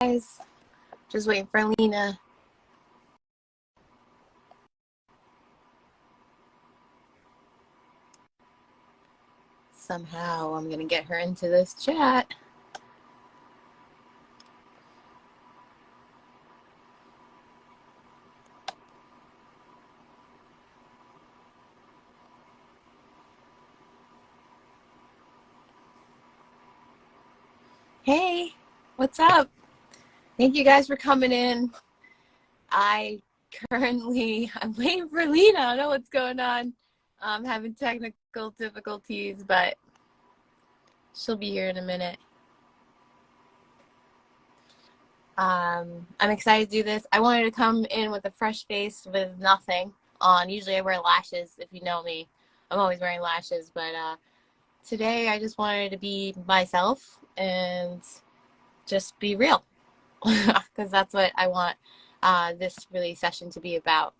guys. Just waiting for Lena. Somehow I'm going to get her into this chat. Hey, what's up? Thank you guys for coming in. I'm waiting for Lena. I don't know what's going on. I'm having technical difficulties, but she'll be here in a minute. I'm excited to do this. I wanted to come in with a fresh face with nothing on. Usually I wear lashes. If you know me, I'm always wearing lashes, but today I just wanted to be myself and just be real, because that's what I want this really session to be about,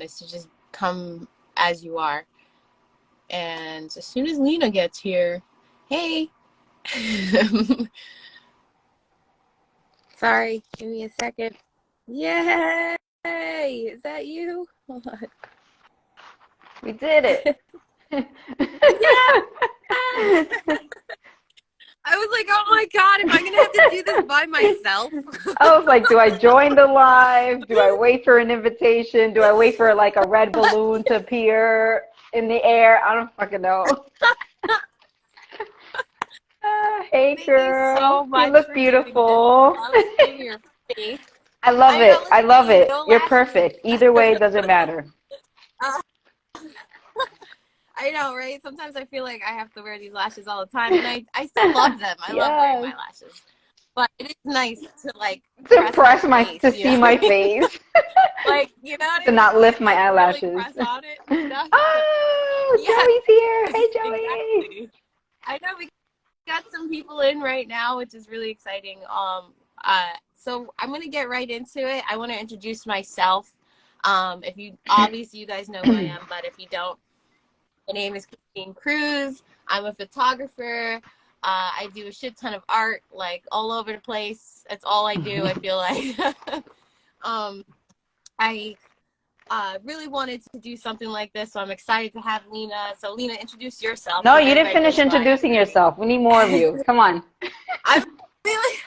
is to just come as you are. And as soon as Lena gets here, hey. Sorry, give me a second. Yay! Is that you? Hold on. We did it. Yeah! I was like, oh my God, am I going to have to do this by myself? I was like, do I join the live? Do I wait for an invitation? Do I wait for like a red balloon to appear in the air? I don't fucking know. Hey, Thank girl. you so much You look for beautiful. doing this. I'll see your face. I love I know, it. look I at love me, it. no You're lashes. perfect. Either way, it doesn't matter. I know, right? Sometimes I feel like I have to wear these lashes all the time, and I still love them. I love wearing Yes. my lashes. But it is nice to, like, To press my press face, to you know see what my I mean? face. Like, you know what To I mean? not lift my Like, really eyelashes. press on it and stuff. So, Oh, yeah, Joey's here. Hey, Joey. exactly. I know we got some people in right now, which is really exciting. So I'm gonna get right into it. I want to introduce myself. If you obviously you guys know who I am, but if you don't, my name is Christine Cruz. I'm a photographer. I do a shit ton of art, like all over the place. That's all I do. I feel like. I really wanted to do something like this, so I'm excited to have Lena. So Lena, introduce yourself No, because you didn't everybody finish knows who I am introducing already. yourself. We need more of you. Come on. I'm really,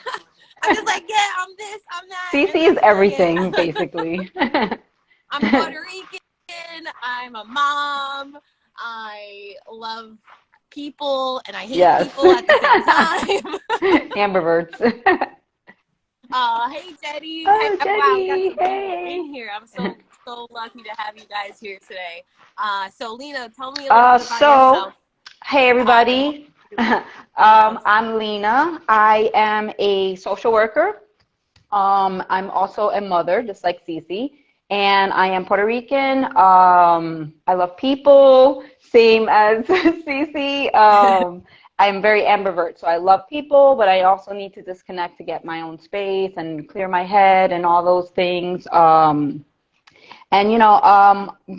I'm just like, yeah, I'm this, I'm that, and Cece is that's really everything, it. basically. I'm Puerto Rican. I'm a mom. I love people, and I hate Yes. people at the same time. Ambiverts. Hey, Jetty. Hey, Oh, wow, we got Jenny. some people in Hey. here. I'm so lucky to have you guys here today. So Lena, tell me a little bit about So, yourself. hey, And what everybody. you do in life. I'm Lena. I am a social worker. I'm also a mother, just like Cece, and I am Puerto Rican. I love people, same as Cece. I'm very ambivert, so I love people, but I also need to disconnect to get my own space and clear my head and all those things. And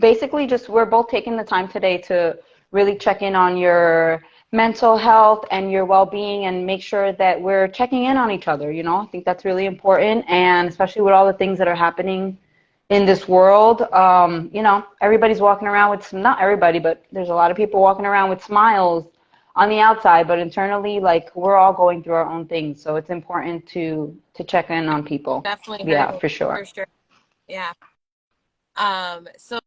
basically, just we're both taking the time today to really check in on your mental health and your well-being and make sure that we're checking in on each other. I think that's really important, and especially with all the things that are happening in this world. Everybody's walking around with not everybody, but there's a lot of people walking around with smiles on the outside, but internally, like, we're all going through our own things. So it's important to check in on people. Definitely Yeah, agree, for sure. for sure. Yeah. So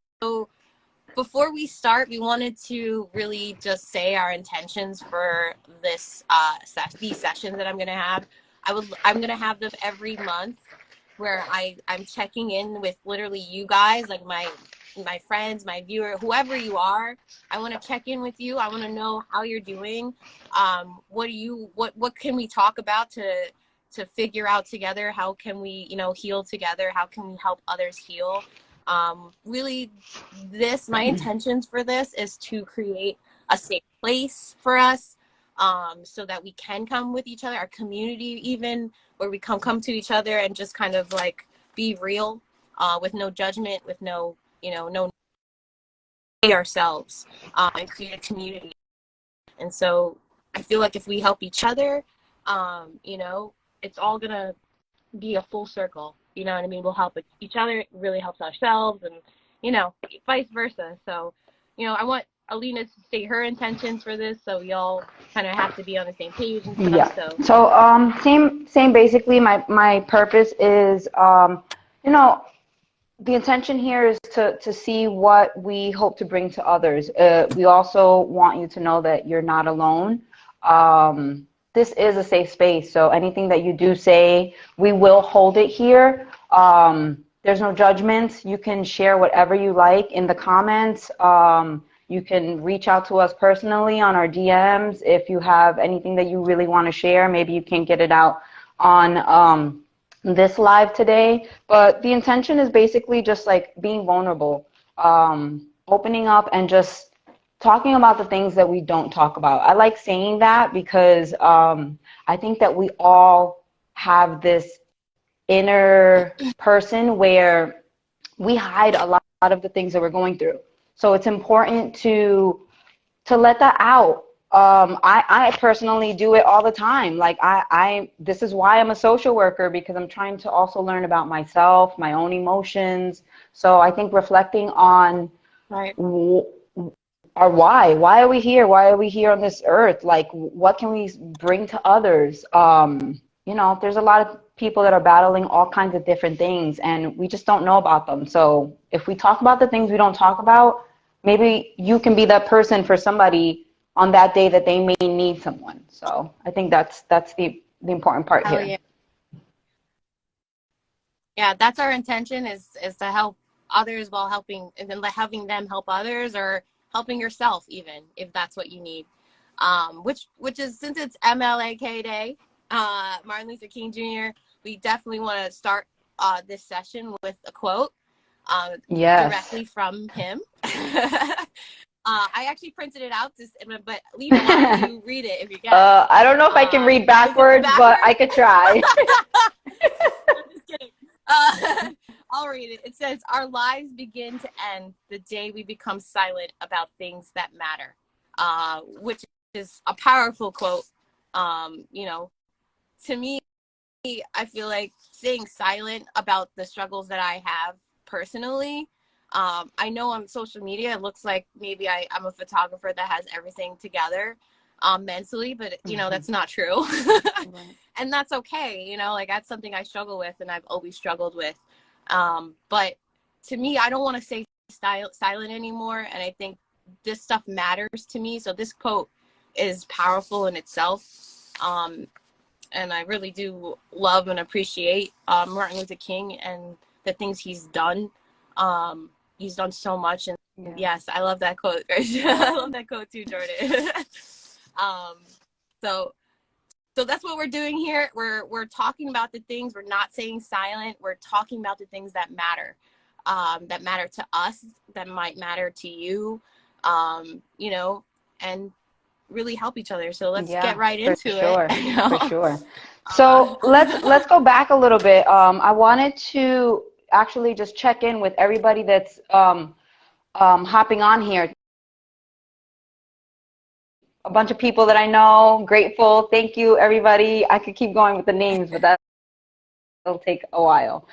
before we start, we wanted to really just say our intentions for this these sessions that I'm gonna have. I'm gonna have them every month, where I'm checking in with literally you guys, like my friends, my viewer, whoever you are. I want to check in with you. I want to know how you're doing. What can we talk about to figure out together? How can we heal together? How can we help others heal? Really, my intentions for this is to create a safe place for us, so that we can come with each other, our community, even where we come to each other and just kind of like be real, with no judgment, with no no ourselves, and create a community. And so I feel like if we help each other, um, you know it's all gonna be a full circle. You know what I mean? We'll help each other. It really helps ourselves, and vice versa. So, I want Alina to state her intentions for this, so we all kind of have to be on the same page and stuff. Yeah. So same basically. My purpose is the intention here is to see what we hope to bring to others. We also want you to know that you're not alone. This is a safe space, so anything that you do say, we will hold it here. There's no judgments. You can share whatever you like in the comments. You can reach out to us personally on our DMs if you have anything that you really want to share. Maybe you can't get it out on this live today, but the intention is basically just like being vulnerable, opening up and just talking about the things that we don't talk about. I like saying that because I think that we all have this inner person where we hide a lot of the things that we're going through. So it's important to let that out. I personally do it all the time. Like this is why I'm a social worker, because I'm trying to also learn about myself, my own emotions. So I think reflecting on Right. our why are we here? Why are we here on this earth? Like, what can we bring to others? There's a lot of people that are battling all kinds of different things, and we just don't know about them. So if we talk about the things we don't talk about, maybe you can be that person for somebody on that day that they may need someone. So I think that's the important part here. Yeah. Yeah, that's our intention is to help others while helping, and then having them help others, or helping yourself even if that's what you need. Which is, since it's MLK Day, Martin Luther King Jr., we definitely want to start this session with a quote directly from him. I actually printed it out, but Lena, why don't you read it if you can? I don't know if I can read backwards, but I could try. I'm just kidding. I'll read it. It says, "Our lives begin to end the day we become silent about things that matter," which is a powerful quote. To me, I feel like staying silent about the struggles that I have personally. I know on social media, it looks like maybe I'm a photographer that has everything together mentally, but that's not true. And that's okay. Like, that's something I struggle with, and I've always struggled with. But to me, I don't want to stay silent anymore. And I think this stuff matters to me. So this quote is powerful in itself. And I really do love and appreciate Martin Luther King and the things he's done. He's done so much, and yes, I love that quote. I love that quote too, Jordan. So that's what we're doing here. We're talking about the things. We're not staying silent. We're talking about the things that matter to us, that might matter to you, and really help each other. So let's get right into it. For sure. So let's go back a little bit. I wanted to actually just check in with everybody that's hopping on here. A bunch of people that I know. Grateful. Thank you, everybody. I could keep going with the names, but that'll take a while.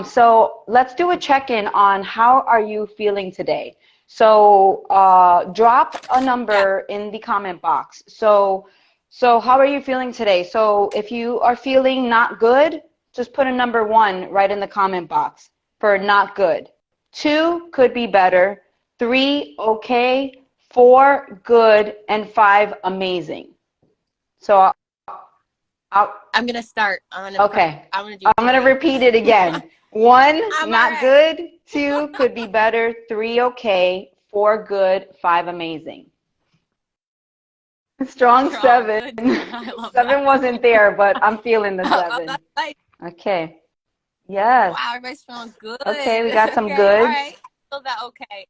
So let's do a check-in on how are you feeling today. So drop a number in the comment box. So how are you feeling today? So if you are feeling not good, just put a number 1 right in the comment box for not good. 2, could be better. 3, okay. 4, good. And 5, amazing. So I'm going to start. Okay. I'm going to repeat it again. 1, not good. 2, could be better. 3, okay. 4, good. 5, amazing. Strong 7. 7 wasn't there, but I'm feeling the 7. Okay. Yes. Wow, everybody's feeling good. Okay, we got some good. All right. So that okay.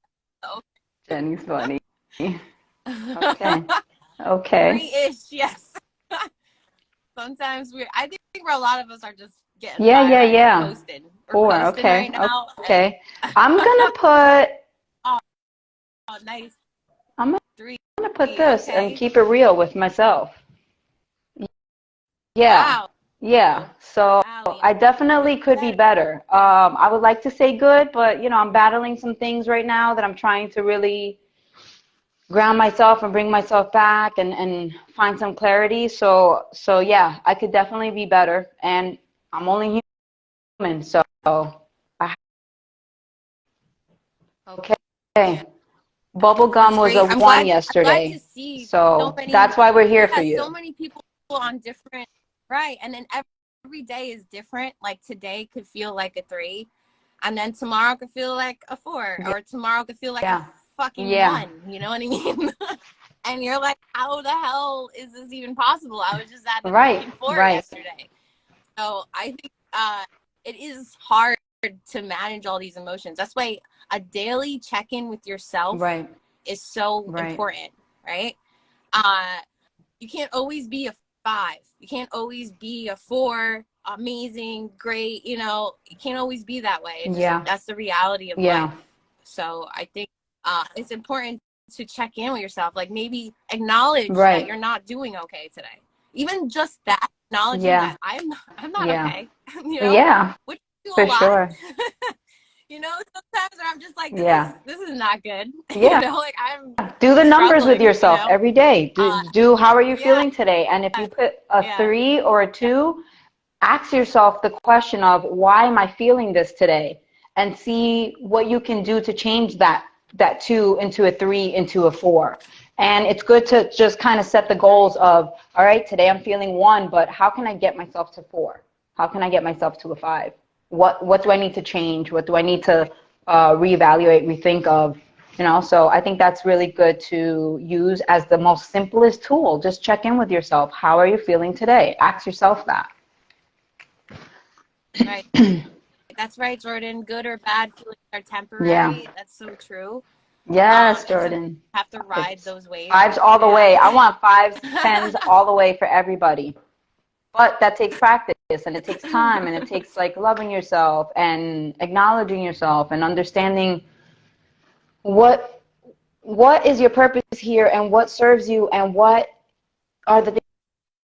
Jenny's funny. Okay. Okay. 3-ish, yes. Sometimes I think where a lot of us are just getting coasting. We're 4, coasting okay. right now. Okay. I'm gonna put. Oh, nice. I'm 3. gonna put this and keep it real with myself. Yeah. Wow. Yeah, so Wow, you I definitely could be better. better. I would like to say good, but I'm battling some things right now that I'm trying to really ground myself and bring myself back and find some clarity. So yeah, I could definitely be better, and I'm only human, so I, Yeah, okay. Bubblegum that's was great. a one I'm glad to yesterday, see so so many. that's why we're here for Yeah, so you. many people on different. Right, and then every day is different. Like today could feel like a 3, and then tomorrow could feel like a 4, or tomorrow could feel like a Yeah, fucking yeah, 1. You know what I mean? And you're like, how the hell is this even possible? I was just at the right, fucking 4 right, yesterday. So I think it is hard to manage all these emotions. That's why a daily check-in with yourself right, is so right. important, right? Uh, you can't always be a 5. You can't always be a 4. Amazing, great. You can't always be that way. It's just Yeah, that's the reality of yeah, life. So I think it's important to check in with yourself. Like maybe acknowledge that right. you're not doing okay today. Even just that, acknowledging Yeah, that I'm not yeah, okay. yeah, Which I do a for lot. sure. Sometimes where I'm just like, this is Yeah, this is not good. yeah. Like I'm Do the numbers with struggling. yourself every day. Do how are you Yeah, feeling today? And if you put a yeah, 3 or a yeah. 2, ask yourself the question of why am I feeling this today? And see what you can do to change that 2 into a 3 into a 4. And it's good to just kind of set the Right. goals of, all right, today I'm feeling 1, but how can I get myself to 4? How can I get myself to a 5? What do I need to change? What do I need to reevaluate, rethink of? So I think that's really good to use as the most simplest tool. Just check in with yourself. How are you feeling today? Ask yourself that. Right. That's right, Jordan. Good or bad feelings are Yeah. temporary. That's so true. Yes, And sometimes Jordan. you have to ride It's those waves. fives all the Yeah. way. I want fives, tens all the way for everybody. But that takes practice and it takes time and it takes like loving yourself and acknowledging yourself and understanding what what is your purpose here and what serves you and what are the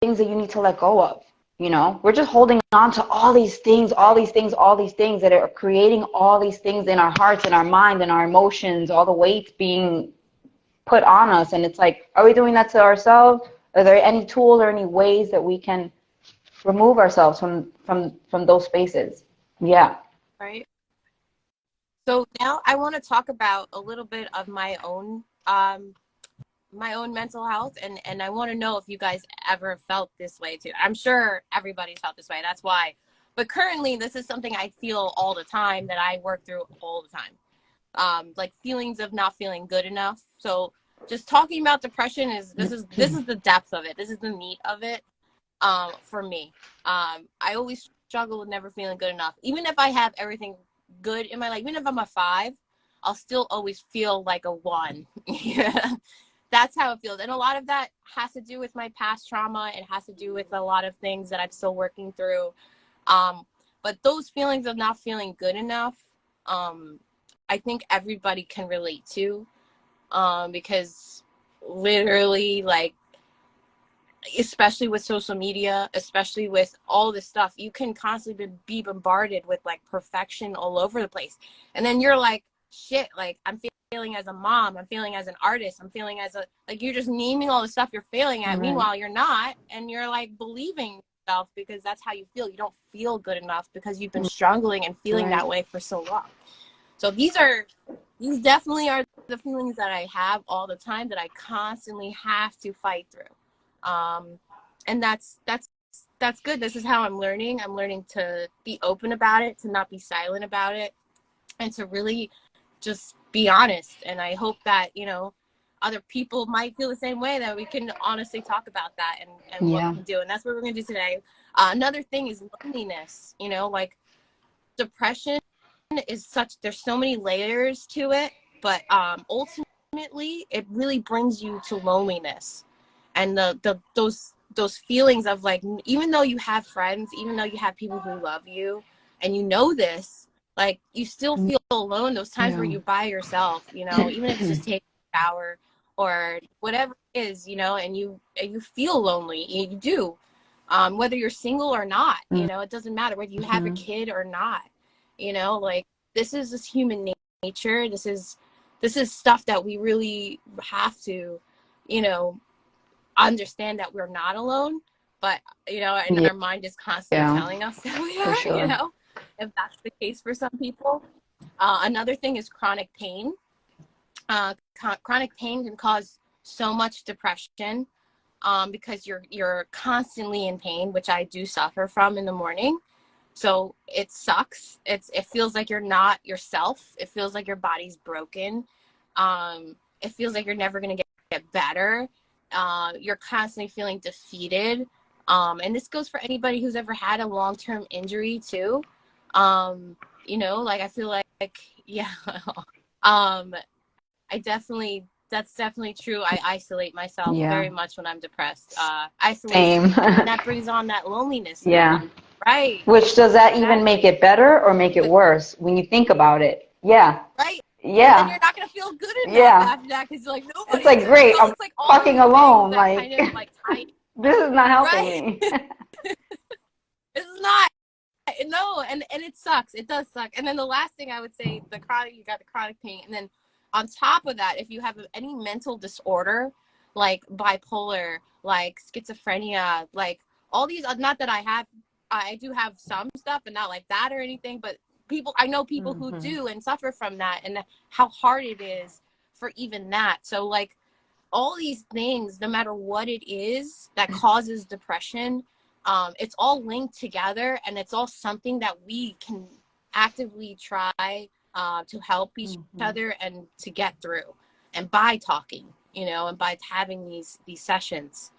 things that you need to let go of. We're just holding on to all these things, all Right. these things, all these things that are creating all these things in our hearts and our mind and our emotions, all the weight being put on us. And it's like, are we doing that to ourselves? Are there any tools or any ways that we can remove ourselves from those spaces? Yeah. Right. So now I want to talk about a little bit of my own mental health, and I want to know if you guys ever felt this way too. I'm sure everybody's felt this way. That's why. But currently this is something I feel all the time, that I work through all the time. Like feelings of not feeling good enough. So just talking about depression is this is the depth of it. This is the meat of it. For me, I always struggle with never feeling good enough. Even if I have everything good in my life, even if I'm a 5, I'll still always feel like a 1. Yeah, that's how it feels. And a lot of that has to do with my past trauma. It has to do with a lot of things that I'm still working through. Um, but those feelings of not feeling good enough, um, I think everybody can relate to, because literally, like, especially with social media, especially with all this stuff, you can constantly be bombarded with like perfection all over the place. And then you're like, shit, like I'm feeling as a mom, I'm feeling as an artist, I'm feeling as a, like, you're just naming all the stuff you're failing at. Right. Meanwhile, you're not. And you're like believing yourself because that's how you feel. You don't feel good enough because you've been struggling and feeling Right. that way for so long. So these definitely are the feelings that I have all the time, that I constantly have to fight through. And that's good. This is how I'm learning. I'm learning to be open about it, to not be silent about it, and to really just be honest. And I hope that, other people might feel the same way, that we can honestly talk about that, and what we Yeah. can do. And that's what we're going to do today. Another thing is loneliness, like depression is there's so many layers to it, but ultimately it really brings you to loneliness. And those feelings of like, even though you have friends, even though you have people who love you, and this, like, you still feel alone. Those times where Yeah. you're by yourself, even if it's just taking a shower or whatever it is, and you feel lonely. You do. whether you're single or not, you know, it doesn't matter whether you have a kid or not, you know, like this is just human nature. This is stuff that we really have to, you know, understand that we're not alone, but, you know, and our mind is constantly telling us that we are, you know, if that's the case for some people. Another thing is chronic pain. Chronic pain can cause so much depression, because you're constantly in pain, which I do suffer from in the morning. So it sucks. It feels like you're not yourself. It feels like your body's broken. It feels like you're never going to get better. You're constantly feeling defeated. And this goes for anybody who's ever had a long-term injury too. You know, like I feel like, yeah, that's definitely true. I isolate myself very much when I'm depressed. Isolation. And that brings on that loneliness. Right. Which, does that even make it better or make it worse when you think about it? Yeah. Right. Yeah. And then you're not going to feel good enough after that, because you're like, nobody. It's like, great, I'm like fucking alone. Like, kind of, like this is not helping me. This is not. No, and it sucks. It does suck. And then the last thing I would say, you got the chronic pain. And then on top of that, if you have any mental disorder, like bipolar, like schizophrenia, like all these, not that I do have some stuff, but not like that or anything, but I know people who do and suffer from that, and how hard it is for even that. So like all these things, no matter what it is that causes depression, it's all linked together, and it's all something that we can actively try to help each other and to get through, and by talking, you know, and by having these sessions.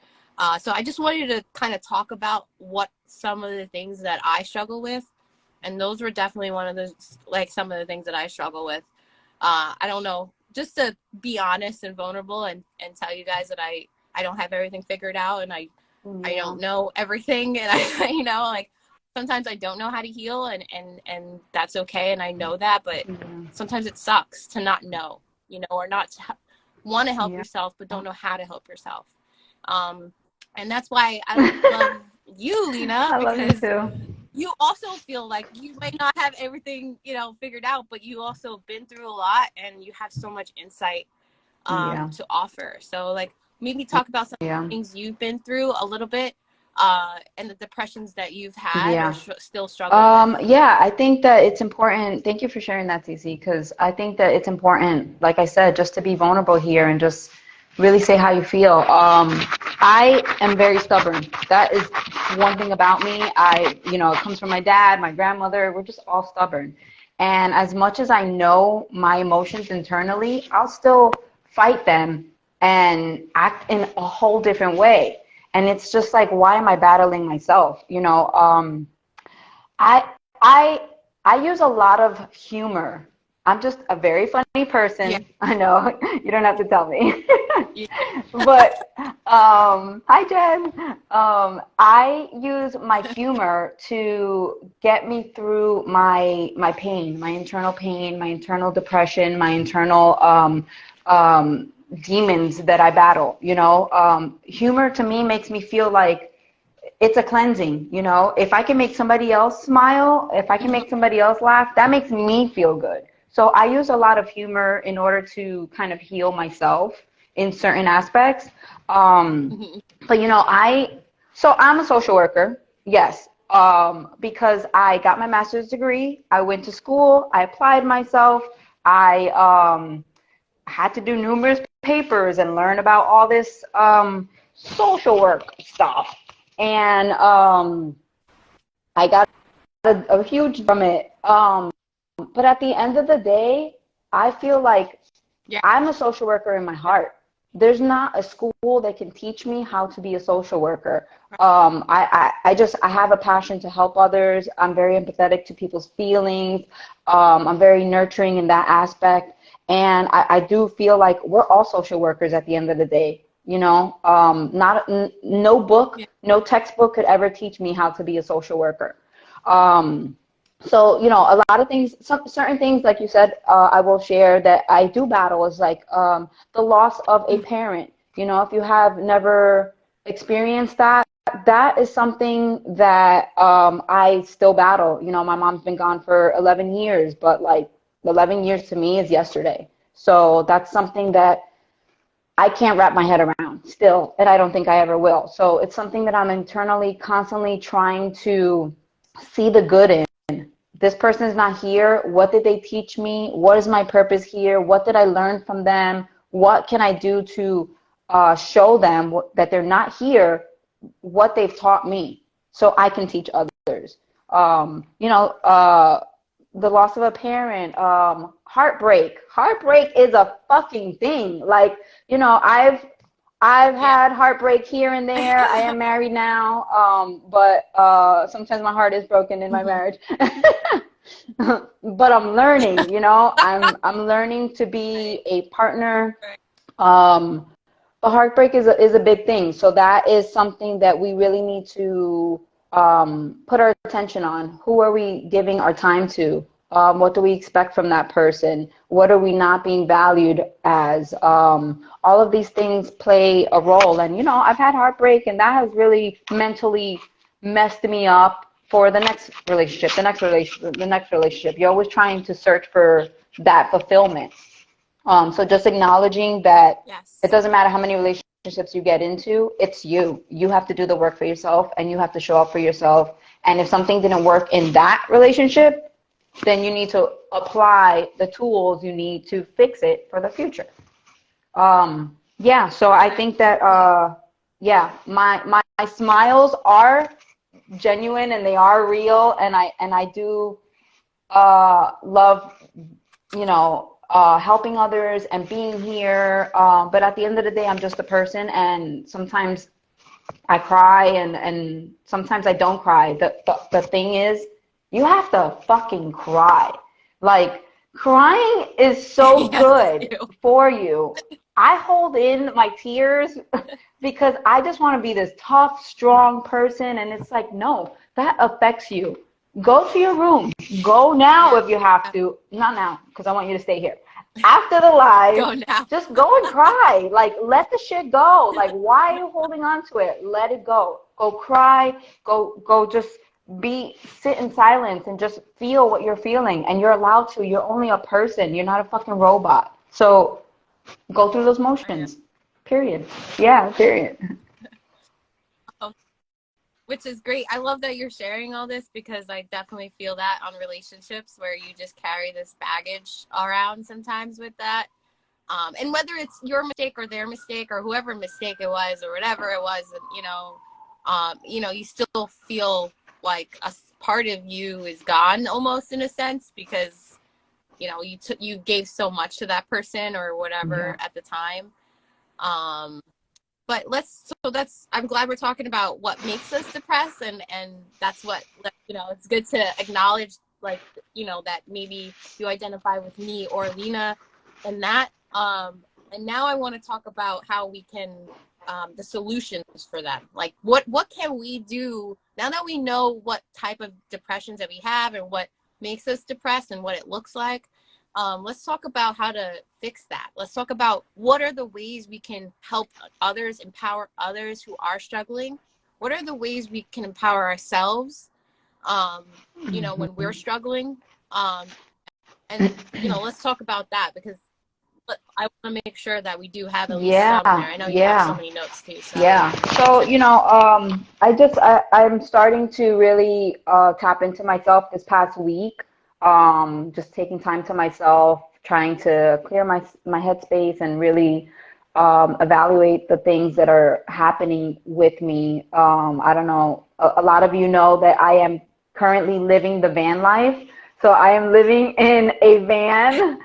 So I just wanted to kind of talk about what some of the things that I struggle with, and those were definitely one of those, like some of the things that I struggle with. I don't know, just to be honest and vulnerable and tell you guys that I don't have everything figured out, and I don't know everything, and I you know, like sometimes I don't know how to heal, and that's okay, and I know that, but sometimes it sucks to not know, you know, or not to want to help yourself but don't know how to help yourself. And that's why I love you, Lena, I love you too. You also feel like you may not have everything, you know, figured out, but you also been through a lot, and you have so much insight to offer. So like maybe talk about some things you've been through a little bit, and the depressions that you've had or still struggle with. Yeah, I think that it's important. Thank you for sharing that, Cece, because I think that it's important, like I said, just to be vulnerable here and just really say how you feel. I am very stubborn. That is one thing about me. You know, it comes from my dad, my grandmother. We're just all stubborn. And as much as I know my emotions internally, I'll still fight them and act in a whole different way. And it's just like, why am I battling myself? You know, I use a lot of humor. I'm just a very funny person. I know, you don't have to tell me. But hi, Jen. I use my humor to get me through my pain, my internal depression, my internal demons that I battle. You know, humor to me makes me feel like it's a cleansing. You know, if I can make somebody else smile, if I can make somebody else laugh, that makes me feel good. So I use a lot of humor in order to kind of heal myself in certain aspects. But, you know, I'm a social worker, yes, because I got my master's degree. I went to school. I applied myself. I had to do numerous papers and learn about all this social work stuff. And I got a huge from it. But at the end of the day, I feel like I'm a social worker in my heart. There's not a school that can teach me how to be a social worker. I have a passion to help others. I'm very empathetic to people's feelings. I'm very nurturing in that aspect. And I do feel like we're all social workers at the end of the day. You know, no book, no textbook could ever teach me how to be a social worker. So, you know, a lot of things, certain things, like you said, I will share that I do battle is like the loss of a parent. You know, if you have never experienced that, that is something that I still battle. You know, my mom's been gone for 11 years, but like 11 years to me is yesterday. So that's something that I can't wrap my head around still, and I don't think I ever will. So it's something that I'm internally constantly trying to see the good in. This person is not here. What did they teach me? What is my purpose here? What did I learn from them? What can I do to show them that they're not here, what they've taught me, so I can teach others? You know, the loss of a parent, heartbreak. Heartbreak is a fucking thing. Like, you know, I've had heartbreak here and there. I am married now, but sometimes my heart is broken in my marriage. But I'm learning, you know, I'm learning to be a partner. But heartbreak is a big thing. So that is something that we really need to put our attention on. Who are we giving our time to? What do we expect from that person? What are we not being valued as? All of these things play a role. And, you know, I've had heartbreak, and that has really mentally messed me up for the next relationship, the next relationship. You're always trying to search for that fulfillment. So just acknowledging that it doesn't matter how many relationships you get into, it's you. You have to do the work for yourself, and you have to show up for yourself. And if something didn't work in that relationship, then you need to apply the tools you need to fix it for the future. Yeah, so I think that, yeah, my smiles are genuine and they are real, and I do love, you know, helping others and being here. But at the end of the day, I'm just a person, and sometimes I cry, and sometimes I don't cry. The thing is, you have to fucking cry. Like, crying is so good for you. I hold in my tears because I just want to be this tough, strong person. And it's like, no, that affects you. Go to your room. Go now if you have to. Not now, because I want you to stay here. After the live, just go and cry. Like, let the shit go. Like, why are you holding on to it? Let it go. Go cry. Go just sit in silence and just feel what you're feeling. And you're allowed to. You're only a person. You're not a fucking robot. So go through those motions. Period. Yeah, period. Which is great. I love that you're sharing all this, because I definitely feel that on relationships where you just carry this baggage around sometimes with that. And whether it's your mistake or their mistake or whoever mistake it was or whatever it was, you know, you still feel like a part of you is gone almost, in a sense, because, you know, you gave so much to that person or whatever at the time. But I'm glad we're talking about what makes us depressed, and that's what, you know, it's good to acknowledge, like, you know, that maybe you identify with me or Lena and that. And now I want to talk about how we can, the solutions for them. Like, what can we do now that we know what type of depressions that we have and what makes us depressed and what it looks like? Let's talk about how to fix that. Let's talk about what are the ways we can help others, empower others who are struggling. What are the ways we can empower ourselves, you know, when we're struggling? And, you know, let's talk about that, because I want to make sure that we do have at least some there. I know you have so many notes too. So. Yeah. So, you know, I'm starting to really tap into myself this past week. Just taking time to myself, trying to clear my headspace and really evaluate the things that are happening with me. I don't know, a lot of you know that I am currently living the van life. So I am living in a van.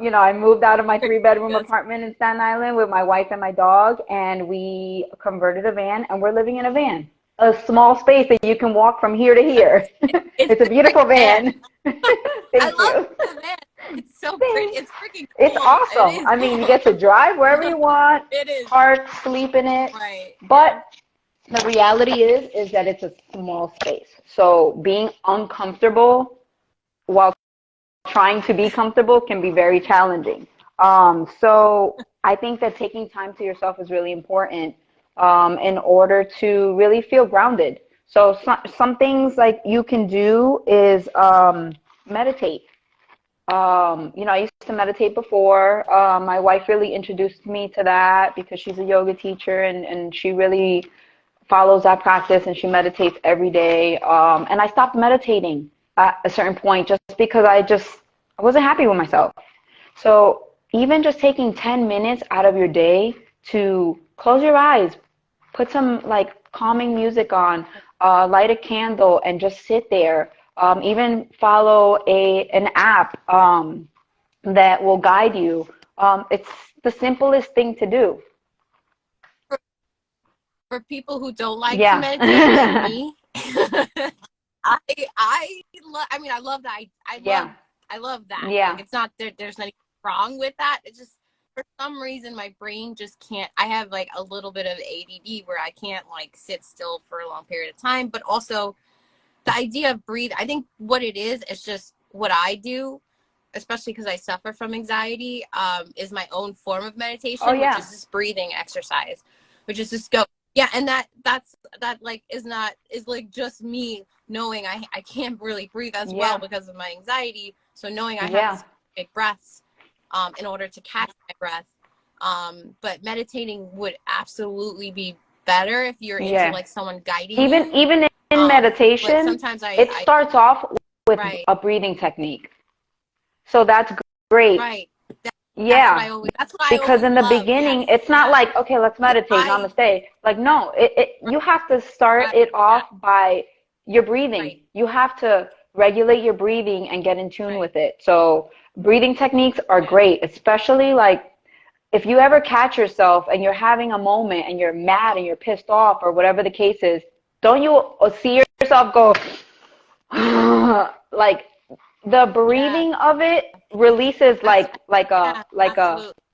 You know, I moved out of my 3-bedroom apartment in Staten Island with my wife and my dog, and we converted a van, and we're living in a van. A small space that you can walk from here to here. It's a beautiful van. Thank you. The van. It's so pretty. It's freaking cool. It's awesome. I mean, you get to drive wherever you want. It is. Park, sleep in it. Right. But the reality is that it's a small space. So being uncomfortable while trying to be comfortable can be very challenging. So I think that taking time to yourself is really important. in order to really feel grounded. So some things like you can do is meditate. I used to meditate before. My wife really introduced me to that because she's a yoga teacher and she really follows that practice and she meditates every day. And I stopped meditating at a certain point just because I wasn't happy with myself. So even just taking 10 minutes out of your day to close your eyes, put some like calming music on, light a candle and just sit there. Even follow an app that will guide you. It's the simplest thing to do. For people who don't like to Yeah. meditate, like me, I mean, I love that. Yeah. I love that. Yeah. Like, it's not there's nothing wrong with that. It's just for some reason my brain just can't. I have like a little bit of ADD where I can't like sit still for a long period of time. But also the idea of breathe. I think what it is just what I do, especially because I suffer from anxiety. Is my own form of meditation, Oh, yeah. which is this breathing exercise, which is just go. Yeah, and that like is like just me knowing I can't really breathe as well because of my anxiety. So knowing I have to take breaths in order to catch my breath. But meditating would absolutely be better if you're into like someone guiding you. Even in meditation, sometimes it starts off with a breathing technique. So that's great. Right. Yeah, because in the beginning, it's not like, okay, let's meditate, namaste. Like, no, you have to start it off by your breathing. Right. You have to regulate your breathing and get in tune with it. So breathing techniques are great, especially like if you ever catch yourself and you're having a moment and you're mad and you're pissed off or whatever the case is, don't you see yourself go, like, the breathing of it releases like a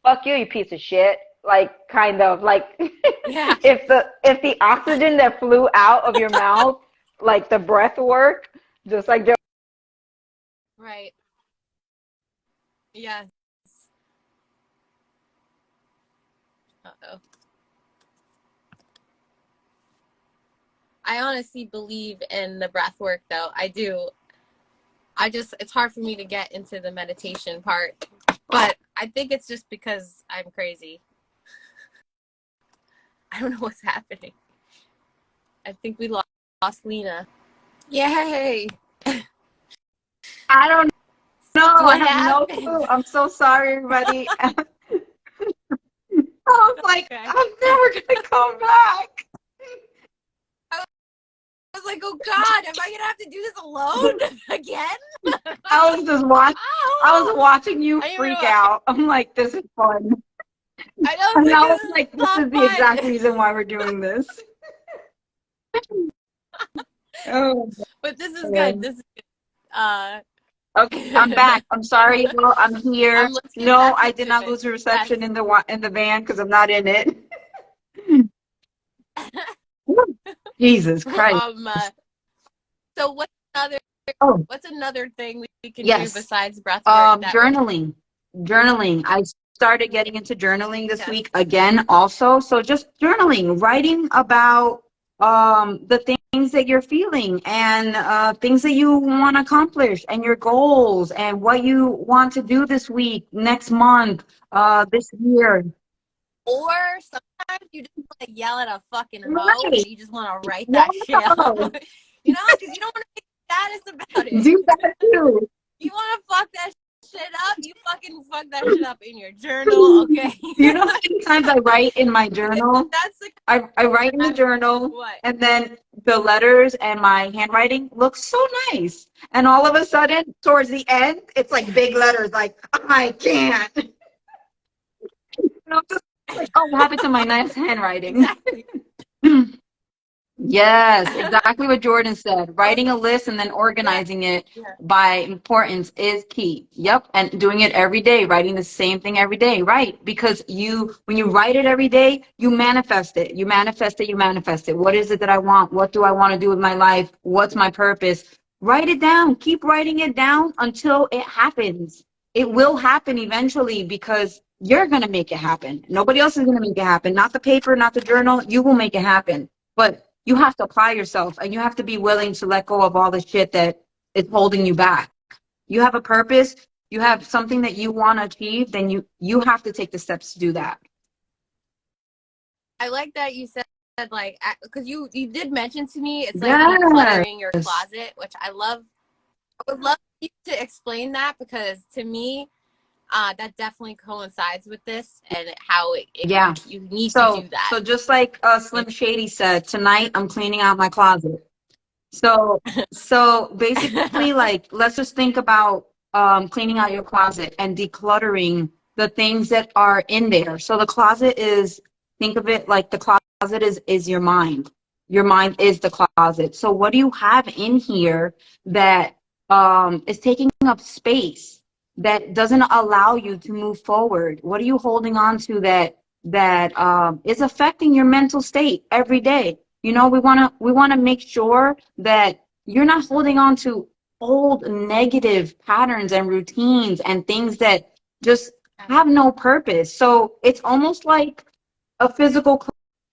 fuck you piece of shit, like kind of like if the oxygen that flew out of your mouth, like the breath work, just like right. Yes. Uh-oh. I honestly believe in the breath work though. I do. It's hard for me to get into the meditation part, but I think it's just because I'm crazy. I don't know what's happening. I think we lost Lena. Yay! I don't know. What I have no happened? clue. I'm so sorry, everybody. I was like, okay. I'm never gonna come back. I was like, oh God, am I gonna have to do this alone again? I was watching you freak out. I'm like, this is fun. I know. And I was like, this is the exact reason why we're doing this. Oh, but this is good. This is good. Okay, I'm back. I'm sorry, well, I'm here. No, I did not lose reception in the van because I'm not in it. Jesus Christ. So what's another thing we can do besides breath work? Journaling. I started getting into journaling this week again also. So just journaling, writing about the things that you're feeling and things that you want to accomplish and your goals and what you want to do this week, next month, this year. Or sometimes you just want to yell at a fucking hoe and you just want to write that shit out. You know, because you don't want to make status about it. Do that too. You want to fuck that shit up, you fucking fuck that shit up in your journal, okay? You know how many times I write in my journal? I write in the journal, and then the letters and my handwriting looks so nice. And all of a sudden, towards the end, it's like big letters, like, I can't. Just like, oh, what happened to my nice handwriting? Exactly. Yes, exactly what Jordan said. Writing a list and then organizing it by importance is key. Yep, and doing it every day, writing the same thing every day, right? Because when you write it every day, you manifest it. You manifest it, you manifest it. What is it that I want? What do I want to do with my life? What's my purpose? Write it down. Keep writing it down until it happens. It will happen eventually because you're going to make it happen. Nobody else is going to make it happen. Not the paper, not the journal. You will make it happen. But you have to apply yourself, and you have to be willing to let go of all the shit that is holding you back. You have a purpose, you have something that you want to achieve, then you have to take the steps to do that. I like that you said, like, because you did mention to me it's like Yes. decluttering your closet, which I love. I would love you to explain that, because to me, that definitely coincides with this and how Yeah. you need to do that. So just like Slim Shady said, tonight I'm cleaning out my closet. So basically, like, let's just think about cleaning out your closet and decluttering the things that are in there. So the closet is, think of it like the closet is your mind. Your mind is the closet. So what do you have in here that is taking up space, that doesn't allow you to move forward? What are you holding on to that is affecting your mental state every day? You know, we want to make sure that you're not holding on to old negative patterns and routines and things that just have no purpose. So it's almost like a physical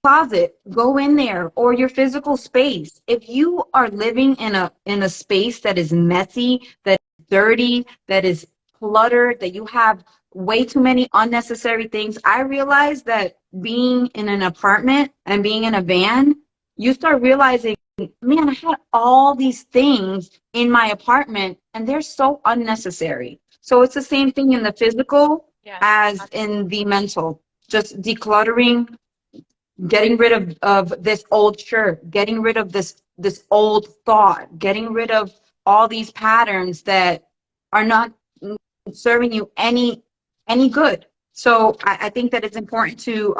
closet. Go in there, or your physical space. If you are living in a space that is messy, that is dirty, that is cluttered, that you have way too many unnecessary things, I realized that being in an apartment and being in a van, you start realizing, man, I had all these things in my apartment and they're so unnecessary. So it's the same thing in the physical as in the mental. Just decluttering, getting rid of this old shirt, getting rid of this old thought, getting rid of all these patterns that are not serving you any good. So I think that it's important to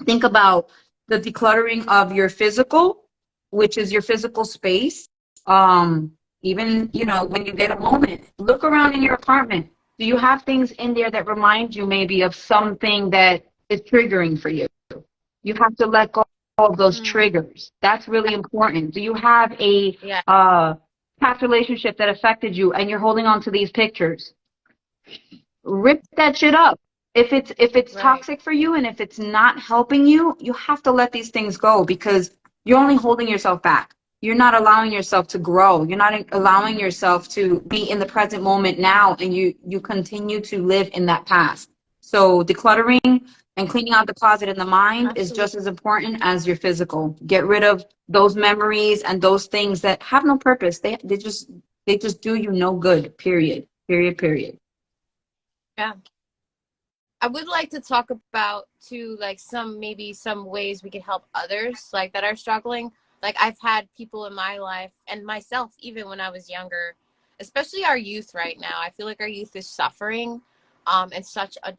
think about the decluttering of your physical, which is your physical space. Even, you know, when you get a moment, look around in your apartment. Do you have things in there that remind you maybe of something that is triggering for you? You have to let go of those triggers. That's really important. Do you have a past relationship that affected you and you're holding on to these pictures? Rip that shit up. If it's toxic for you and if it's not helping you, you have to let these things go, because you're only holding yourself back. You're not allowing yourself to grow. You're not allowing yourself to be in the present moment now, and you continue to live in that past. So decluttering and cleaning out the closet in the mind is just as important as your physical. Get rid of those memories and those things that have no purpose. They just do you no good. Period. Period. Yeah. I would like to talk about too, like, maybe some ways we can help others like that are struggling. Like, I've had people in my life and myself, even when I was younger, especially our youth right now. I feel like our youth is suffering in such a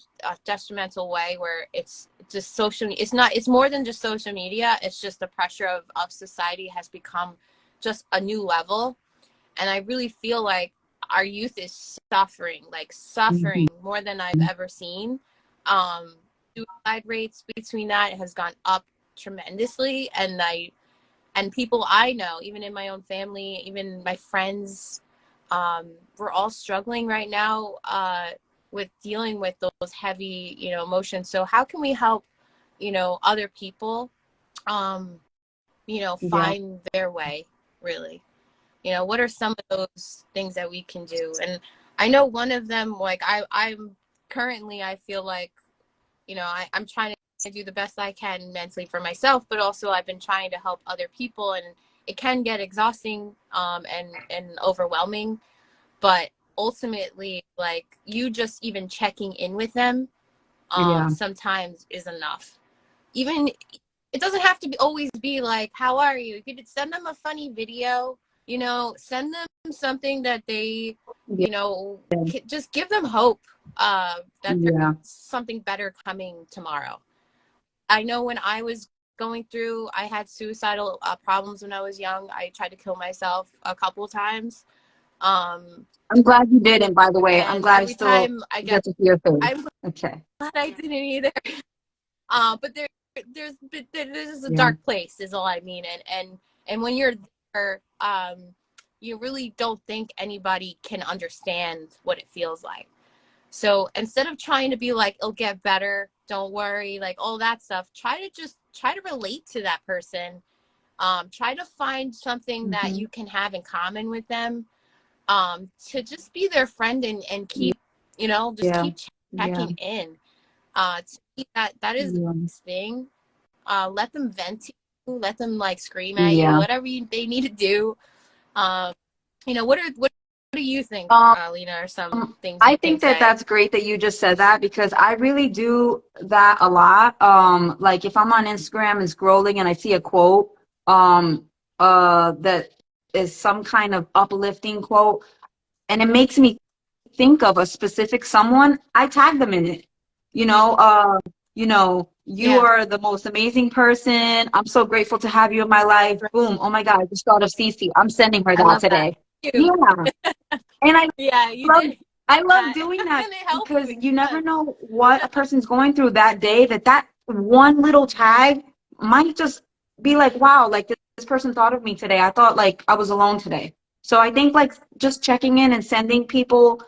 detrimental way, where it's just it's more than just social media. It's just the pressure of society has become just a new level. And I really feel like our youth is suffering more than I've ever seen. Suicide rates between that has gone up tremendously, and people I know, even in my own family, even my friends, we're all struggling right now with dealing with those heavy, emotions. So how can we help, other people, find their way, really? What are some of those things that we can do? And I know one of them, like, I'm currently, I feel like, I'm trying to do the best I can mentally for myself, but also I've been trying to help other people, and it can get exhausting and overwhelming. But ultimately, like, you just even checking in with them sometimes is enough. Even, it doesn't have to always be like, how are you? You could send them a funny video, send them something that they, just give them hope that there's something better coming tomorrow. I know when I was going through, I had suicidal problems when I was young. I tried to kill myself a couple times. I'm glad you didn't, by the way. I'm glad every time I get to see your face. I'm Okay. glad I didn't either. But there's a dark place is all I mean. And when you're there, you really don't think anybody can understand what it feels like. So instead of trying to be like, it'll get better, don't worry, like all that stuff, try to relate to that person. Try to find something that Mm-hmm. you can have in common with them, to just be their friend and keep, just Yeah. keep Yeah. checking in. To me, that is the Yeah. biggest thing. Let them vent to you, let them like scream at you, Yeah. whatever they need to do. Um, what do you think, Um, Lena, are some things you I can think that say? that's great that you just said that because I really do that a lot. Like if I'm on Instagram and scrolling and I see a quote, that is some kind of uplifting quote, and it makes me think of a specific someone, I tag them in it. You know, you Yeah, are the most amazing person. I'm so grateful to have you in my life. Boom. Oh my God, I just thought of Cece. I'm sending her I that love that. today. You. Yeah. And Yeah, you love did I love that. doing that And it helps because me. you never Yes. know what a person's going through that day, that one little tag might just be like, wow, like this person thought of me today. I thought like I was alone today. So I think like just checking in and sending people,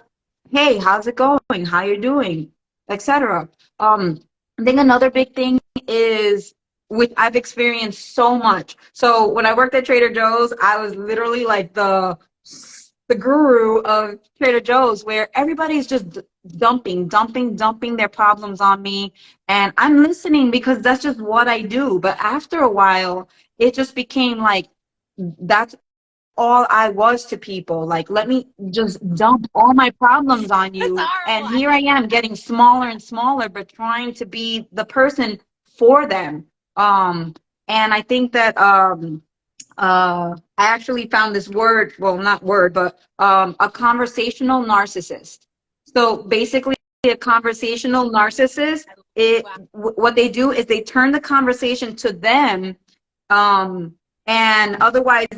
hey, how's it going? How you doing? Etc. I think another big thing is which I've experienced so much. So when I worked at Trader Joe's, I was literally like the guru of Trader Joe's, where everybody's just dumping their problems on me, and I'm listening because that's just what I do. But after a while, it just became like that's all I was to people. Like, let me just dump all my problems on It's you. horrible. And I here I hate am getting smaller and smaller, but trying to be the person for them. Um, and I think that I actually found this word, well, not word, but a conversational narcissist. So basically, a conversational narcissist, wow. what they do is they turn the conversation to them, um, and otherwise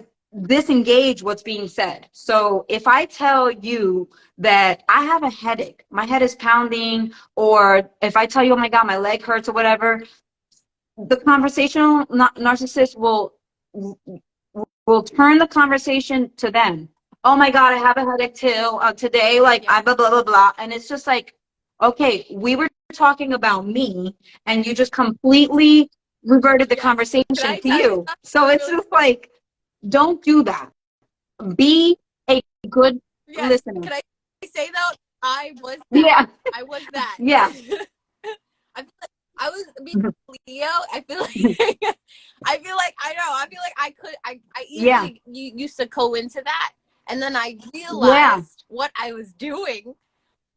disengage what's being said. So if I tell you that I have a headache, my head is pounding, or if I tell you, oh my God, my leg hurts or whatever, the conversational narcissist will turn the conversation to them. Oh my God, I have a headache till today, like Yeah. I blah blah blah blah, and it's just like, okay, we were talking about me, and you just completely reverted the Yes. Can conversation I to tell you you. So something it's really just like, don't do that. Be a good Yes. listener. Can I say though? I was that. Yeah, I was that. yeah, I feel like I was being Leo. I feel like I feel like I know. I feel like I yeah, easily used to go into that, and then I yeah, realized what I was doing,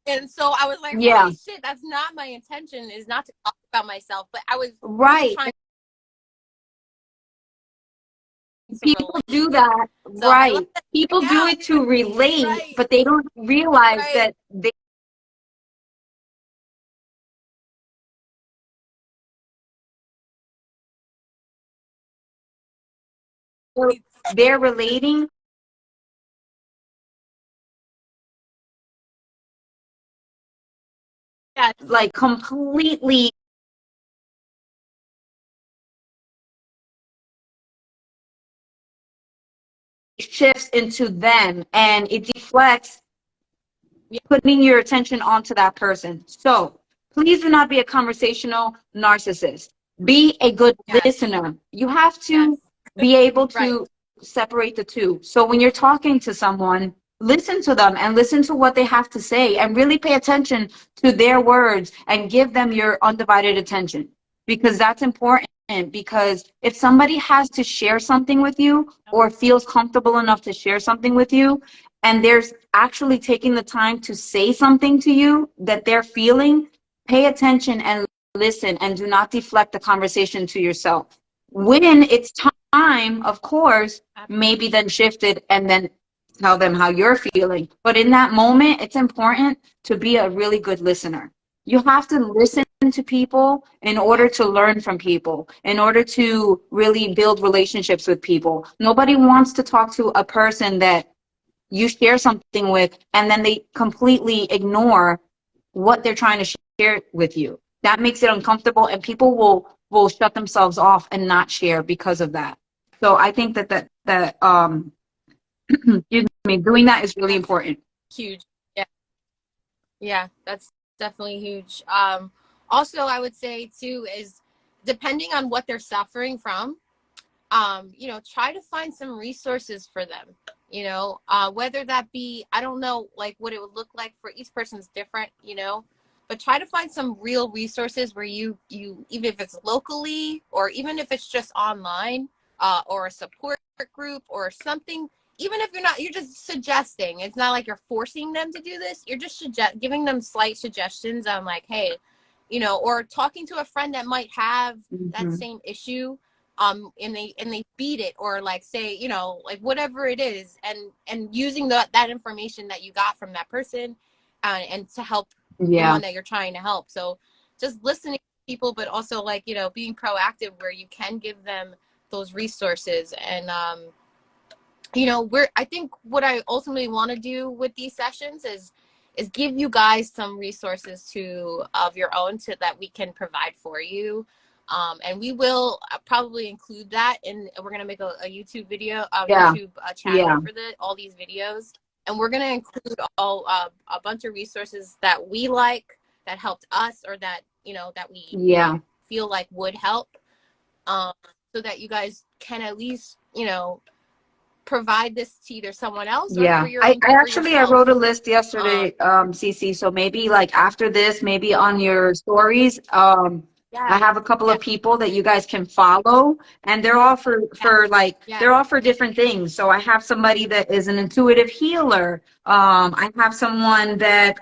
and so I was like, yeah. holy shit, that's not my intention. Is not to talk about myself, but I was really Right. trying to People relate. do that, So I love right? that. People do Yeah. it to relate, Right. but they don't realize Right. that they're relating Yes. like completely shifts into them, and it deflects Yeah. putting your attention onto that person. So please do not be a conversational narcissist. Be a good Yes. listener. You have Yes. to be able Right. to separate the two. So when you're talking to someone, listen to them and listen to what they have to say and really pay attention to their words and give them your undivided attention, because that's important. Because if somebody has to share something with you or feels comfortable enough to share something with you, and there's actually taking the time to say something to you that they're feeling, pay attention and listen, and do not deflect the conversation to yourself. When it's time, of course, maybe then shift it and then tell them how you're feeling. But in that moment, it's important to be a really good listener. You have to listen to people in order Yeah. to learn from people, in order to really build relationships with people. Nobody wants to talk to a person that you share something with and then they completely ignore what they're trying to share with you. That makes it uncomfortable, and people will shut themselves off and not share because of that. So I think that excuse me, doing that is really Yes. important. Huge. Yeah. Yeah, that's definitely huge. Also, I would say too is depending on what they're suffering from, try to find some resources for them. Whether that be, I don't know, like what it would look like for each person's different, but try to find some real resources where you even if it's locally or even if it's just online, or a support group or something. Even if you're just suggesting. It's not like you're forcing them to do this. You're just giving them slight suggestions on like, hey, or talking to a friend that might have that Mhm. same issue, and they beat it, or like say, like whatever it is, and using that information that you got from that person, and to help the Yeah. one that you're trying to help. So just listening to people, but also like, being proactive where you can give them those resources. And I think what I ultimately want to do with these sessions is give you guys some resources of your own so that we can provide for you. And we will probably include that we're going to make a YouTube video, a Yeah. YouTube channel Yeah. for all these videos. And we're going to include a bunch of resources that we like, that helped us, or that, that we, Yeah. feel like would help, um, so that you guys can at least, provide this to either someone else or Yeah, for your I for actually I yourself. wrote a list Um, yesterday, Cece. So maybe like after this, maybe on your stories, I yeah, have a couple yeah, of people that you guys can follow, and they're all yeah, they're yes, all for different things. So I have somebody that is an intuitive healer. I have someone that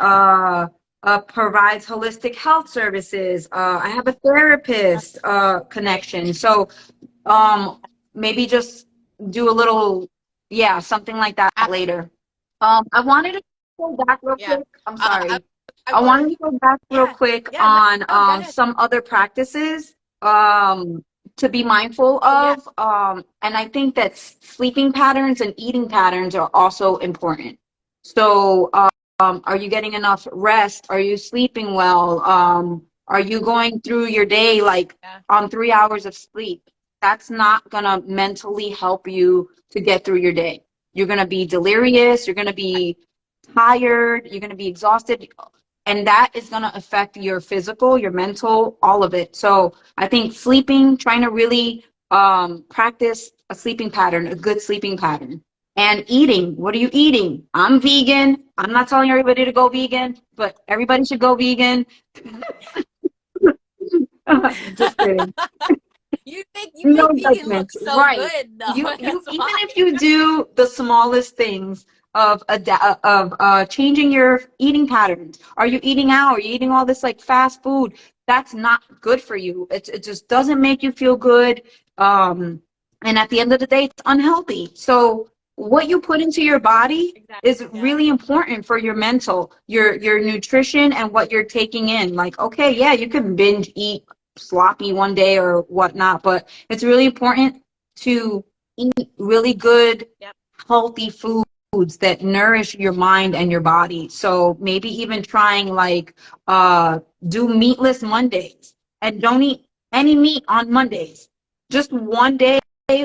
provides holistic health services. I have a therapist great. connection. So um, maybe just do a little, yeah, something like that Absolutely, later. I wanted to go back real yeah. quick. I'm I sorry. I I wanted, wanted to go back real yeah, quick yeah. No, on no, go ahead. some other practices to be mindful Oh yeah, of. And I think that sleeping patterns and eating patterns are also important. So, are you getting enough rest? Are you sleeping well? Are you going through your day like yeah, on 3 hours of sleep? That's not gonna mentally help you to get through your day. You're gonna be delirious, you're gonna be tired, you're gonna be exhausted, and that is gonna affect your physical, your mental, all of it. So I think sleeping, trying to really practice a sleeping pattern, a good sleeping pattern. And eating, what are you eating? I'm vegan. I'm not telling everybody to go vegan, but everybody should go vegan. Just kidding. you No make vegan look judgment. so Right. good though. You That's even why. if you do the smallest things of changing your eating patterns. Are you eating out? Are you eating all this like fast food? That's not good for you. It just doesn't make you feel good. And at the end of the day, it's unhealthy. So what you put into your body Exactly. is Yeah. really important for your mental, your nutrition and what you're taking in. Like, okay, yeah, you can binge eat sloppy one day or whatnot, but it's really important to eat really good, Yep. healthy foods that nourish your mind and your body. So maybe even trying like do meatless Mondays and don't eat any meat on Mondays. Just one day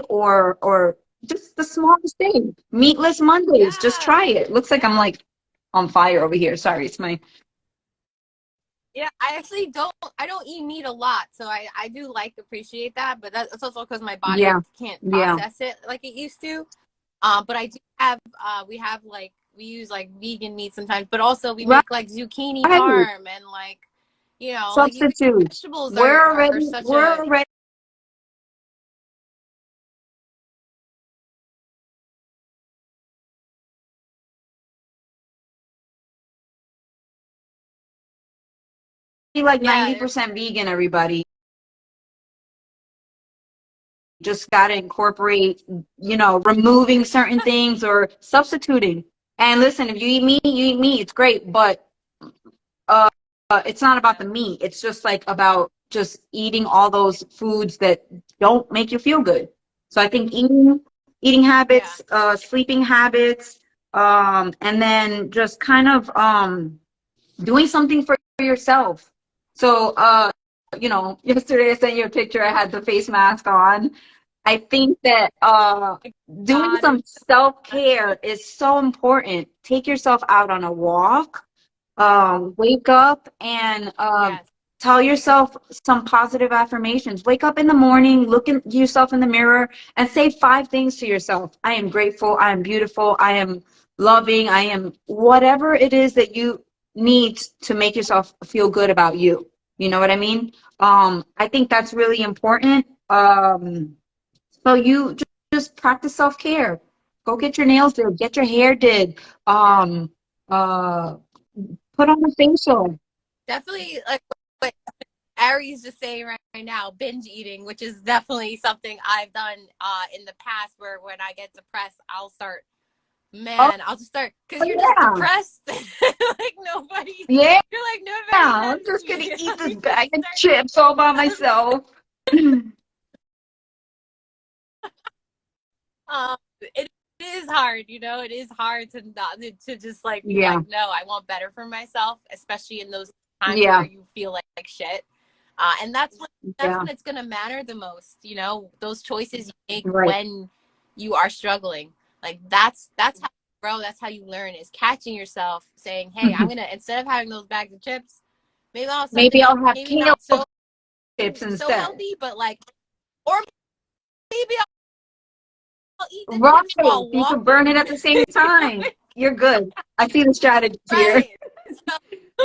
or just the smallest thing. Meatless Mondays. Just Yeah. try it. Looks like Yeah. I'm like on fire over here. Sorry, it's my Yeah, I actually don't eat meat a lot, so I do like appreciate that, but that's also because my body yeah. can't Yeah. process it like it used to. But I do have we use like vegan meat sometimes, but also we make like zucchini Right. parm, and like, like even Substitutes. vegetables are We're such a already like yeah, 90% vegan, everybody. Just got to incorporate, removing certain things or substituting. And listen, if you eat meat, you eat meat. It's great, but uh, it's not about the meat. It's just like about just eating all those foods that don't make you feel good. So I think eating yeah, habits, sleeping habits, and then just kind of doing something for yourself. So, yesterday I sent you a picture. I had the face mask on. I think that doing God, it some was self-care is so important. Take yourself out on a walk. Wake up and Yes. tell yourself some positive affirmations. Wake up in the morning, look at yourself in the mirror, and say 5 things to yourself. I am grateful. I am beautiful. I am loving. I am whatever it is that you need to make yourself feel good about you. You know what I mean? I think that's really important. So you just practice self-care. Go get your nails did, get your hair did. Yeah. Uh, put on a facial. Definitely like what Ari's just saying right now, binge eating, which is definitely something I've done in the past where when I get depressed, I'll start, Oh man, I'll just start because you're just yeah, depressed. Like nobody, yeah. you're like nobody I'm loves just gonna me. eat this You just bag of start, chips all by um, myself. it is hard, you know, it is hard to not to just like be Yeah, like, no, I want better for myself, especially in those times where yeah, you feel like shit. And that's yeah. when it's gonna matter the most, you know, those choices you make Right. when you are struggling. Like that's how you grow, that's how you learn is catching yourself saying, hey, I'm gonna instead of having those bags of chips, maybe I'll have something Maybe else, I'll have maybe kale not so chips so instead. healthy, but like, or maybe I'll eat the Right. chips while You can burn it walking. at the same time. You're good. I see the strategies here. Right.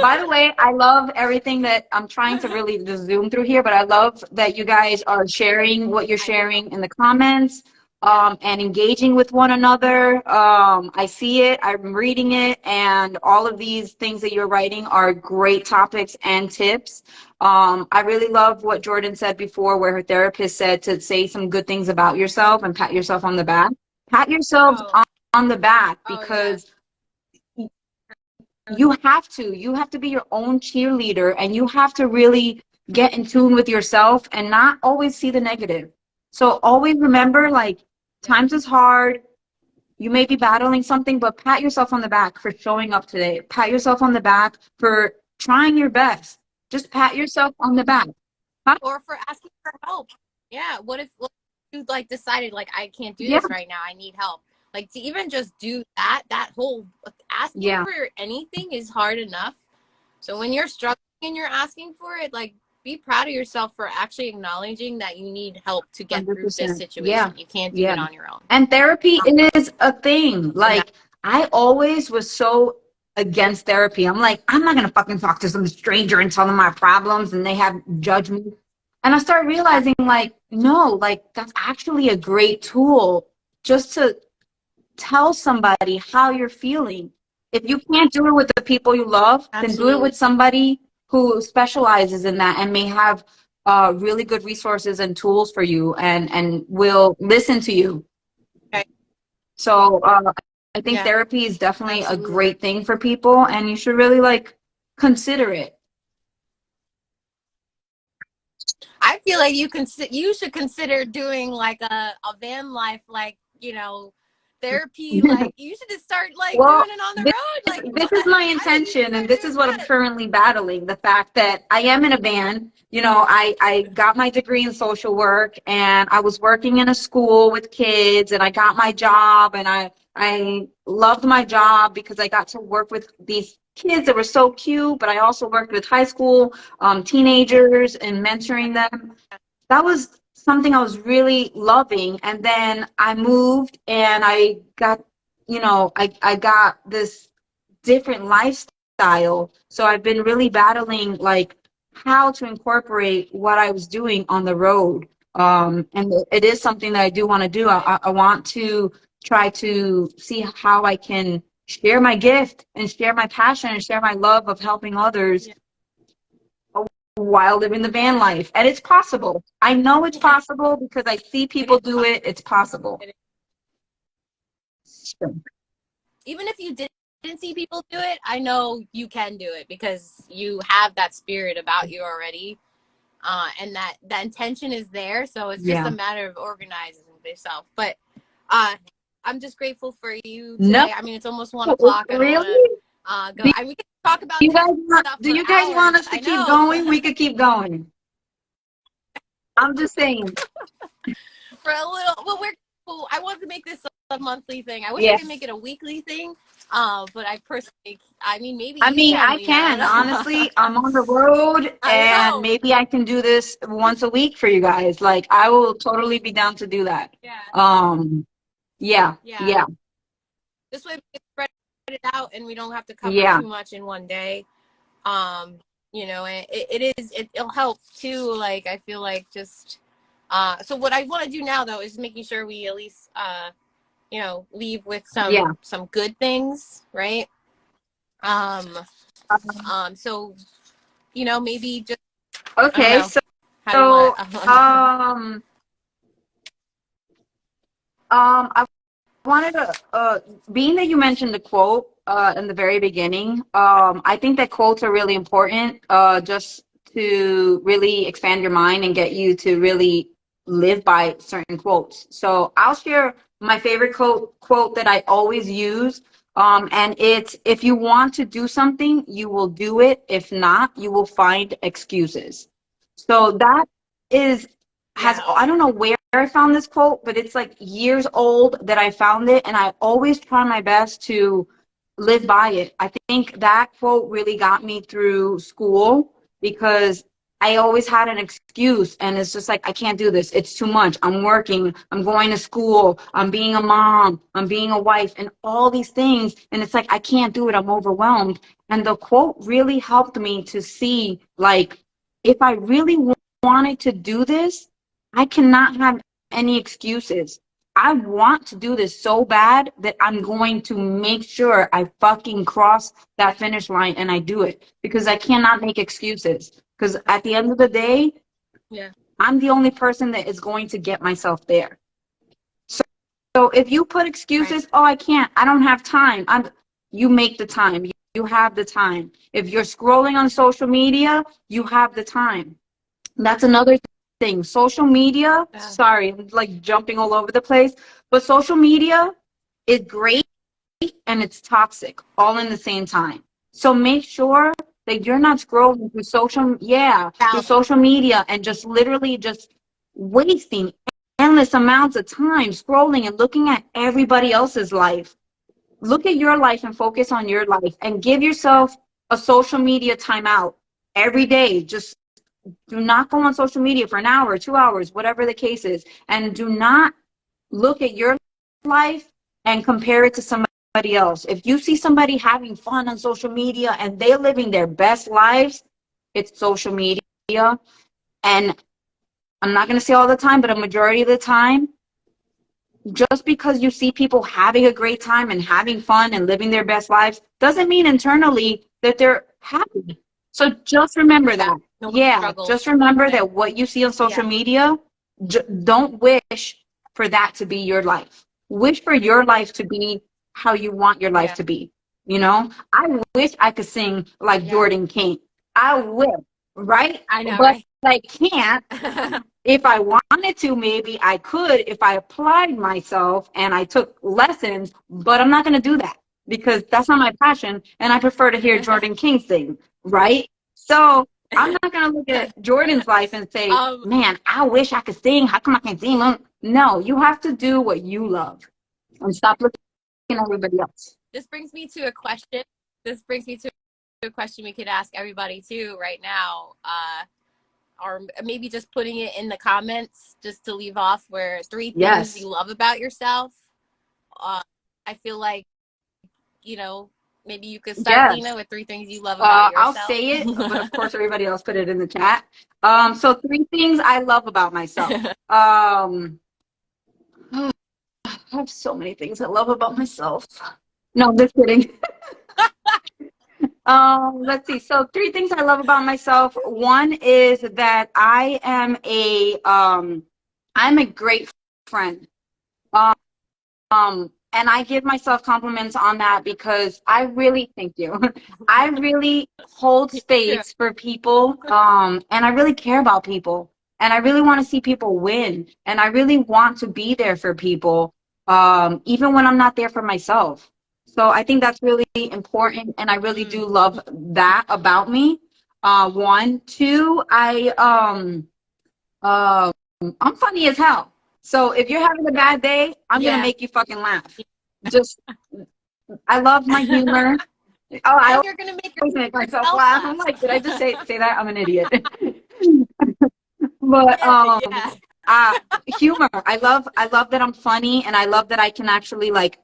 By the way, I love everything that I'm trying to really just zoom through here, but I love that you guys are sharing what you're I know. sharing in the comments, Yeah. and engaging with one another. I see it, I'm reading it, and all of these things that you're writing are great topics and tips. I really love what Jordan said before, where her therapist said to say some good things about yourself and pat yourself on the back. Pat yourselves Oh, on the back oh yeah. because you have to be your own cheerleader, and you have to really get in tune with yourself and not always see the negative. So always remember, like, Yeah. times is hard, you may be battling something, but pat yourself on the back for showing up today. Pat yourself on the back for trying your best. Just pat yourself on the back. Huh? Or for asking for help. Yeah. What if you like decided like I can't do Yeah, this right now. I need help. Like to even just do that, that whole asking yeah, for anything is hard enough. So when you're struggling and you're asking for it, like be proud of yourself for actually acknowledging that you need help to get through this 100%. Yeah, situation. You can't do yeah. it on your own. And therapy it is a thing. And that Like, I always was so against therapy. I'm like, I'm not gonna fucking talk to some stranger and tell them my problems and they have judgment. And I started realizing, like, no, like, that's actually a great tool just to tell somebody how you're feeling. If you can't do it with the people you love, then do it absolutely. with somebody who specializes in that and may have really good resources and tools for you, and will listen to you. Okay. So I think Yeah, therapy is definitely a absolutely. great thing for people, and you should really, like, consider it. I feel like you should consider doing like a van life, like, you know, therapy. Like you should just start like doing Well, it on the this, road. Like this what? is my I think you should intention, and start this is doing what I'm that. currently battling, the fact that I am in a band. You know, I got my degree in social work, and I was working in a school with kids, and I got my job, and I loved my job because I got to work with these kids that were so cute, but I also worked with high school teenagers and mentoring them. That was something I was really loving. And then I moved and I got, I got this different lifestyle. So I've been really battling, like, how to incorporate what I was doing on the road. And it is something that I do want to do. Right. I want to try to see how I can share my gift and share my passion and share my love of helping others Yeah. while living the van life. And it's possible. I know it's possible because I see It people is do it. It's possible. possible. Even if you didn't see people do it, I know you can do it because you have that spirit about you already, and that intention is there. So it's just Yeah. a matter of organizing yourself. But uh, I'm just grateful for you No, today. I mean, it's almost 1 o'clock. I don't want to really? go. Do I mean, we can talk about you this guys want, stuff do for you guys want hours. us to I keep know. going? We could keep going. I'm just saying. For a little. Well, I wanted to make this a monthly thing. I wish I Yeah. could make it a weekly thing. But I personally, I mean, maybe I you mean, can, I Lena. I can, don't honestly. know. I'm on the road I and know. maybe I can do this once a week for you guys. Like, I will totally be down to do that. Yeah. Yeah, Yeah. yeah, This way we can spread it out and we don't have to cover yeah, too much in one day. Um, you know, it'll help too. Like, I feel like just, so what I want to do now though is making sure we at least, you know, leave with yeah. some good things, right? Um, Um, so, you know, maybe just, I don't okay, know. so, How do you want so to, I wanted to, being that you mentioned the quote in the very beginning, I think that quotes are really important, just to really expand your mind and get you to really live by certain quotes. So I'll share my favorite quote that I always use, and it's, if you want to do something, you will do it. If not, you will find excuses. So that is has yeah. I don't know where I found this quote, but it's like years old that I found it, and I always try my best to live by it. I think that quote really got me through school because I always had an excuse, and it's just like, I can't do this. It's too much. I'm working, I'm going to school, I'm being a mom, I'm being a wife, and all these things. And it's like, I can't do it. I'm overwhelmed. And the quote really helped me to see, like, if I really wanted to do this, I cannot have any excuses. I want to do this so bad that I'm going to make sure I fucking cross that finish line and I do it, because I cannot make excuses. Because at the end of the day, Yeah. I'm the only person that is going to get myself there. So if you put Right. excuses, oh, I can't, I don't have time, you make the time. You have the time. If you're scrolling on social media, you have the time. That's another thing. Social media, Yeah. sorry, I'm like jumping all over the place, but social media is great and it's toxic all in the same time. So make sure that you're not scrolling through through Balance. social media and just literally just wasting endless amounts of time scrolling and looking at everybody else's life. Look at your life and focus on your life and give yourself a social media timeout every day. Just do not go on social media for an hour, 2 hours, whatever the case is. And do not look at your life and compare it to somebody else. If you see somebody having fun on social media and they're living their best lives, it's social media. And I'm not going to say all the time, but a majority of the time, just because you see people having a great time and having fun and living their best lives doesn't mean internally that they're happy. So just remember Yeah. that. No one Yeah, just struggles. remember Right. that what you see on social Yeah. media, don't wish for that to be your life. Wish for your life to be how you want your life Yeah. to be. You know, I wish I could sing like Yeah. Jordan King. I wish, right? I know, But right? I can't. If I wanted to, maybe I could if I applied myself and I took lessons, but I'm not going to do that because that's not my passion. And I prefer to hear Jordan King sing, right? So I'm not going to look at Jordan's life and say, um, man, I wish I could sing. How come I can't sing? No, you have to do what you love and stop looking at everybody else. this brings me to a question. This brings me to a question we could ask everybody too right now. Or maybe just putting it in the comments just to leave off, where 3 things Yes. you love about yourself. I feel like, you know, maybe you could start, Lena, Yes. with 3 things you love about I'll yourself. say it, but of course everybody else put it in the chat. So 3 things I love about myself. I have so many things I love about myself. No, just kidding. Let's see. So 3 things I love about myself. One is that I'm a great friend. And I give myself compliments on that because I really, thank you. I really hold Yeah. space for people. And I really care about people. And I really want to see people win. And I really want to be there for people, even when I'm not there for myself. So I think that's really important. And I really do love that about me. One, two, I'm funny as hell. So if you're having a bad day, I'm gonna Yeah. make you fucking laugh. Just, I love my humor. Oh, I And you're gonna make always make myself yourself laugh. I'm laugh. like, did I just say that? I'm an idiot. But Yeah. humor. I love that I'm funny, and I love that I can actually like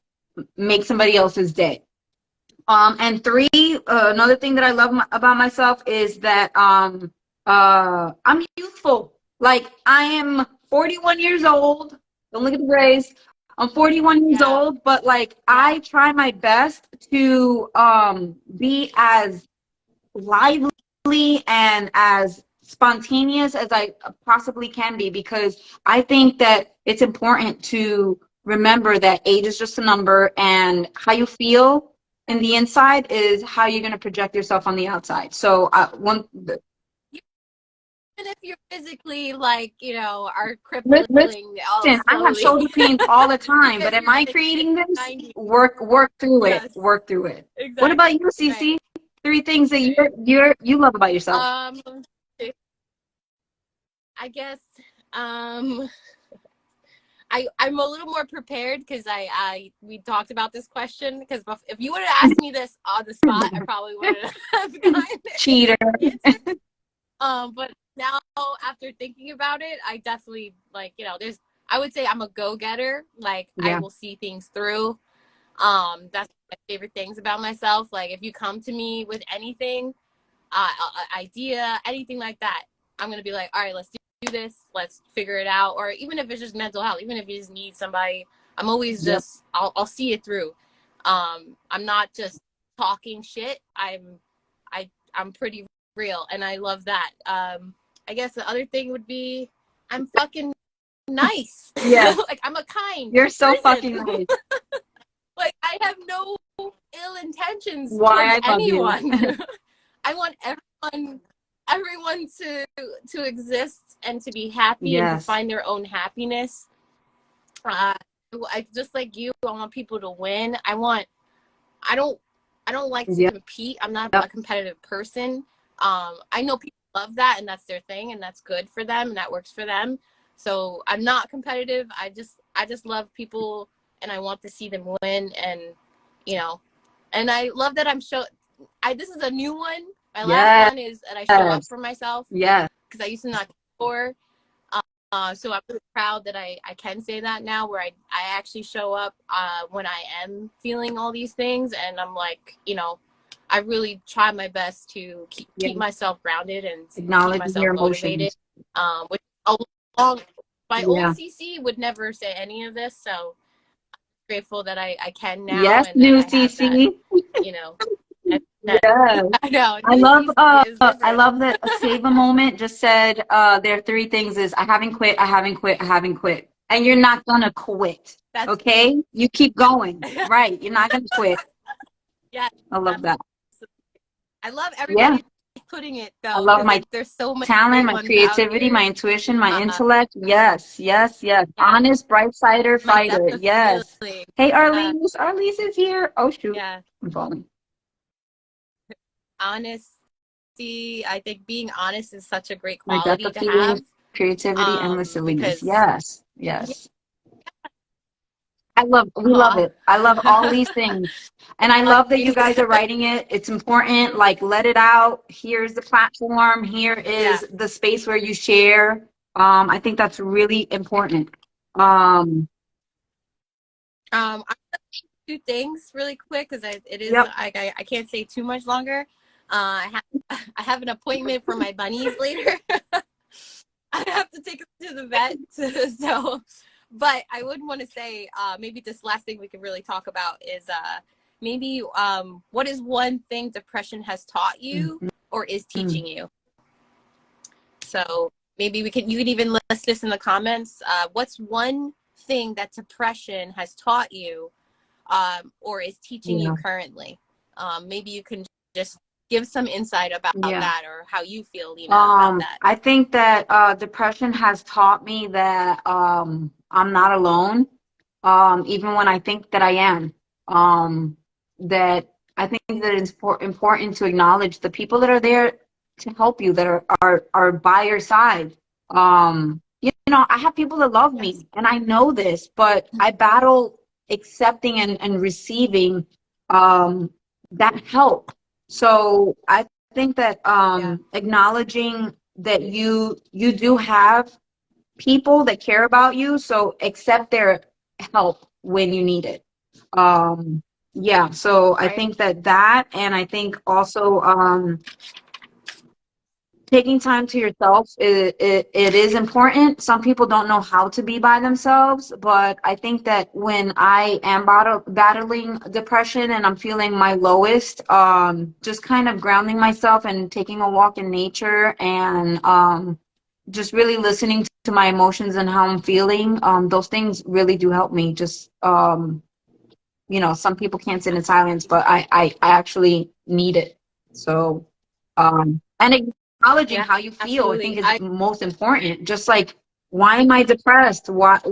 make somebody else's day. And three, another thing that I love about myself is that I'm youthful. Like I am 41 years old. Don't look at the grays. I'm 41 years Yeah. old, but like Yeah. I try my best to be as lively and as spontaneous as I possibly can be, because I think that it's important to remember that age is just a number, and how you feel in the inside is how you're going to project yourself on the outside. So Even if you're physically like, are crippling all listen, I have slowly. shoulder pains all the time, Because but am you're I in your creating this? 90s. Work through it. Yes, Work through it. What exactly. about you, Right. Cece? Three things that you love about yourself. I guess I'm a little more prepared because we talked about this question, because if you would have asked me this on the spot, I probably wouldn't have gotten Cheater. the answer. But now after thinking about it, I definitely I would say I'm a go-getter. Like I Yeah. will see things through. That's my favorite things about myself. Like if you come to me with anything, idea, anything like that, I'm gonna be like, all right, let's do this, let's figure it out. Or even if it's just mental health, even if you just need somebody, I'm always Yep. just I'll see it through. I'm not just talking shit. I'm pretty real, and I love that. I guess the other thing would be I'm fucking nice. Yeah. Like I'm a kind You're so person. fucking nice. Like I have no ill intentions Why towards I love you. anyone. I want everyone to exist and to be happy and to Yes. find their own happiness. I just like you, I want people to win. I don't like to Yep. compete. I'm not a competitive person. I know people love that, and that's their thing, and that's good for them, and that works for them. So I'm not competitive. I just love people, and I want to see them win, and and I love that this is a new one. My last one is that I show up for myself. Yeah. Because I used to not before. So I'm really proud that I can say that now, where I actually show up when I am feeling all these things, and I'm like, I really try my best to keep myself grounded and keep myself your motivated. emotions. Which my old CC would never say any of this, so I'm grateful that I can now. Yes, and new that I have CC. that, Yeah. I know. I New love CC is different. I love that Save a Moment just said there are three things: is I haven't quit, I haven't quit, I haven't quit. And you're not gonna quit. Okay? You keep going. Right. You're not gonna quit. Yeah. I love that. I love everybody putting it though. I love my there's so much talent, my creativity, my intuition, my intellect. Yes. Honest, bright-sider fighter. Yes. Feeling. Hey, Arlene. Arlene is here. Oh, shoot. Yeah. I'm falling. Honesty. I think being honest is such a great quality to feeling, have. creativity, and silliness. Because, yes. We love it. I love all these things. And I love that you guys are writing it. It's important. Like, let it out. Here's the platform. Here is the space where you share. I think that's really important. Two things really quick, because it is I can't say too much longer. I have an appointment for my bunnies later. I have to take them to the vet. So, but I would want to say maybe this last thing we could really talk about is maybe what is one thing depression has taught you or is teaching you? So maybe you could even list this in the comments. What's one thing that depression has taught you or is teaching you currently? Maybe you can just give some insight about that, or how you feel, about that. I think that depression has taught me that I'm not alone, even when I think that I am. That I think that it's important to acknowledge the people that are there to help you, that are by your side. I have people that love me, and I know this, but I battle accepting and receiving that help. So I think that Yeah. acknowledging that you do have people that care about you, so accept their help when you need it. Yeah, so I Right. think that, and I think also taking time to yourself, it is important. Some people don't know how to be by themselves, but I think that when I am battling depression and I'm feeling my lowest, just kind of grounding myself and taking a walk in nature and just really listening to my emotions and how I'm feeling, those things really do help me. Just some people can't sit in silence, but I actually need it. So, and acknowledging Yeah, how you feel, I think absolutely. is most important. Just like, why am I depressed? What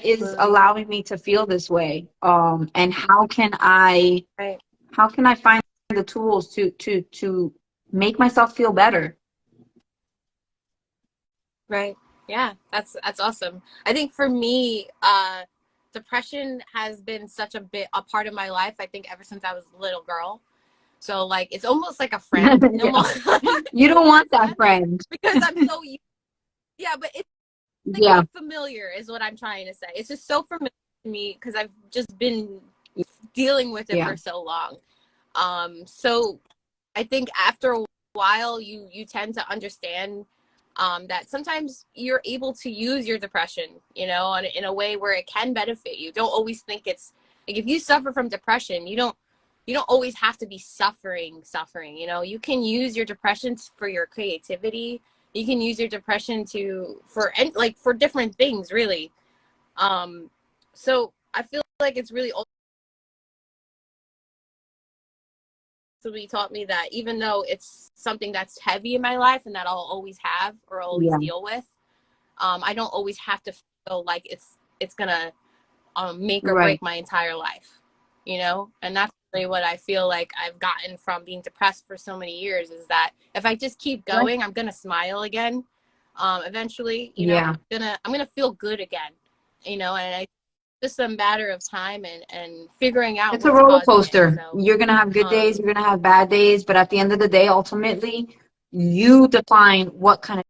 is Absolutely. allowing me to feel this way? And Right. how can I find the tools to make myself feel better? Right. Yeah, that's awesome. I think for me, depression has been such a part of my life. I think ever since I was a little girl. So like it's almost like a friend, Yeah. almost You in don't one want that sense, friend. because I'm so yeah, but it's like Yeah. familiar is what I'm trying to say. It's just so familiar to me because I've just been dealing with it Yeah. for so long. So I think after a while, you tend to understand that sometimes you're able to use your depression, in a way where it can benefit you. Don't always think it's like if you suffer from depression, you don't always have to be suffering. You can use your depression for your creativity. You can use your depression for different things, really. So I feel like it's really also taught me that even though it's something that's heavy in my life and that I'll always have or always Yeah. deal with, I don't always have to feel like it's gonna make or Right. break my entire life, and that's really what I feel like I've gotten from being depressed for so many years is that if I just keep Right. going, I'm gonna smile again. Eventually, Yeah. I'm gonna feel good again, and I just a matter of time and figuring out It's a what's roller causing it. coaster. So, You're going to have good um, days, you're going to have bad days, but at the end of the day, ultimately, you define what kind of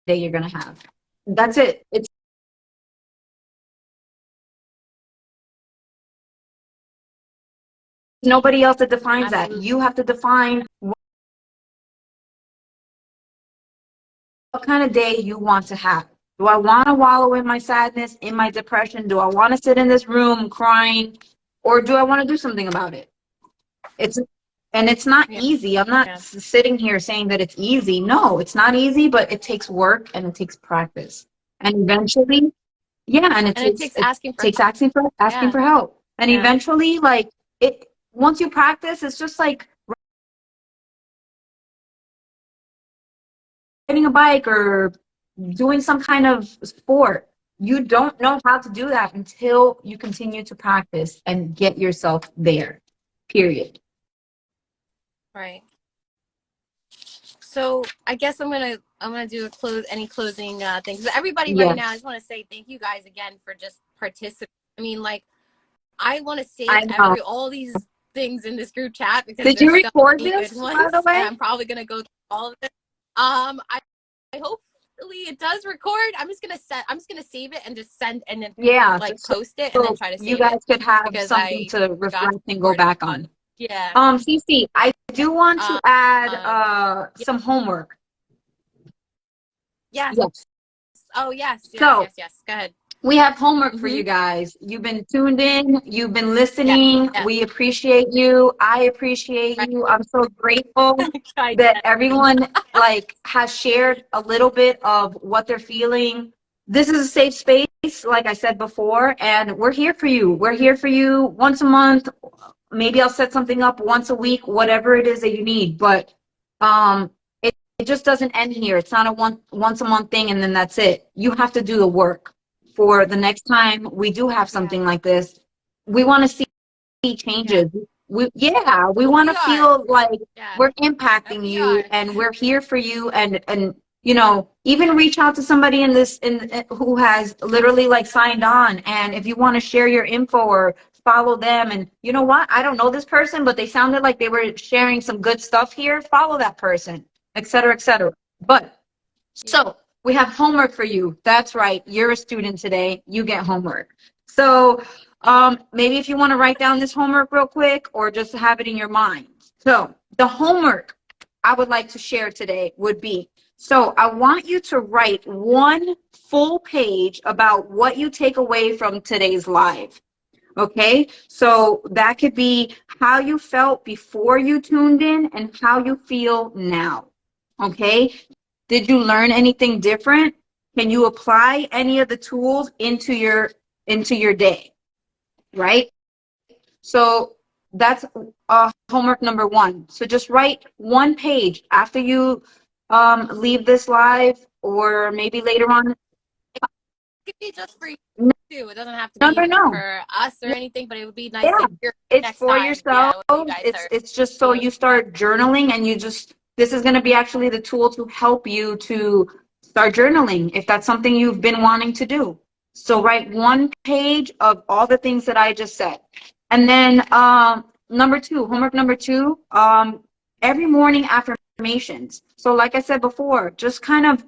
day you're going to have. That's it. It's nobody else that defines that. absolutely. You have to define what kind of day you want to have. Do I want to wallow in my sadness, in my depression? Do I want to sit in this room crying? Or do I want to do something about it? It's and it's not Yeah. easy. I'm not Yeah. sitting here saying that it's easy. No, it's not easy, but it takes work and it takes practice. And eventually, yeah, and And it takes it asking for takes help. asking Yeah. for help. And Yeah. eventually, like it once you practice, it's just like riding a bike or doing some kind of sport. You don't know how to do that until you continue to practice and get yourself there. Period. Right. So I guess I'm gonna do any closing things. Everybody right now, I Yes. just want to say thank you guys again for just participating. I mean, like I want to save I know. all these things in this group chat because Did you there's so record many good this, by the ones, and way? I'm probably gonna go through all of it. I hopefully it does record. I'm just gonna save it and just send and then Yeah, like just post it and then so try to you save it guys could have because something I to forgot to reflect and go record it back on. on. Yeah. Cece, I Yeah. do want to add Yeah. some homework. Yes. Yes. Oh, yes, yes, So yes, yes. Go ahead. we have homework for Mm-hmm. you guys. You've been tuned in, you've been Yeah, listening. yeah. We appreciate you. I appreciate Right. you. I'm so grateful I that did. everyone like has shared a little bit of what they're feeling. This is a safe space, like I said before, and we're here for you. We're here for you once a month. Maybe I'll set something up once a week, whatever it is that you need. But um, it just doesn't end here. It's not a once a month thing and then that's it. You have to do the work for the next time we do have Yeah. something like this. We want to see changes. We So want we to are. feel like Yeah. we're And impacting we you are. and we're here for you, and even reach out to somebody in who has literally like signed on, and if you want to share your info or follow them, and you know what, I don't know this person, but they sounded like they were sharing some good stuff here, follow that person, etc., etc. But Yeah. so we have homework for you. That's right. You're a student today. You get homework. So maybe if you want to write down this homework real quick or just have it in your mind. So the homework I would like to share today would be, so I want you to write one full page about what you take away from today's live. Okay, so that could be how you felt before you tuned in and how you feel now. Okay, did you learn anything different? Can you apply any of the tools into your day? Right? So that's homework number one. So just write one page after you leave this live, or maybe later on. It could be just for you No, too. It doesn't have to no, be no. for us or anything, but it would be nice Yeah, to hear it's next for time. Yeah, yourself. what you guys are It's just so feeling. you start journaling, and this is going to be actually the tool to help you to start journaling if that's something you've been wanting to do. So write one page of all the things that I just said. And then homework number two, every morning affirmations. So like I said before, just kind of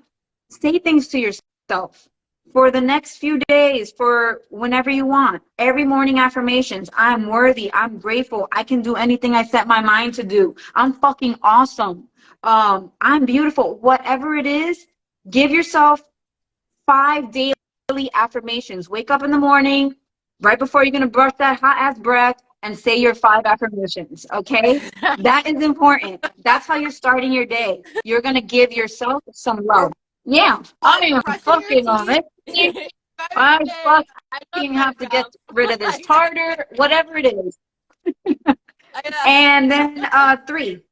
say things to yourself for the next few days, for whenever you want. Every morning affirmations. I'm worthy. I'm grateful. I can do anything I set my mind to do. I'm fucking awesome. I'm beautiful. Whatever it is, give yourself 5 daily affirmations. Wake up in the morning, right before you're going to brush that hot ass breath, and say your 5 affirmations. Okay? That is important. That's how you're starting your day. You're going to give yourself some Or love. Yeah, what? I am Brushing your fucking on teeth it. every I day. I love fucking that have to get job. rid of this tartar, whatever it is. And then three,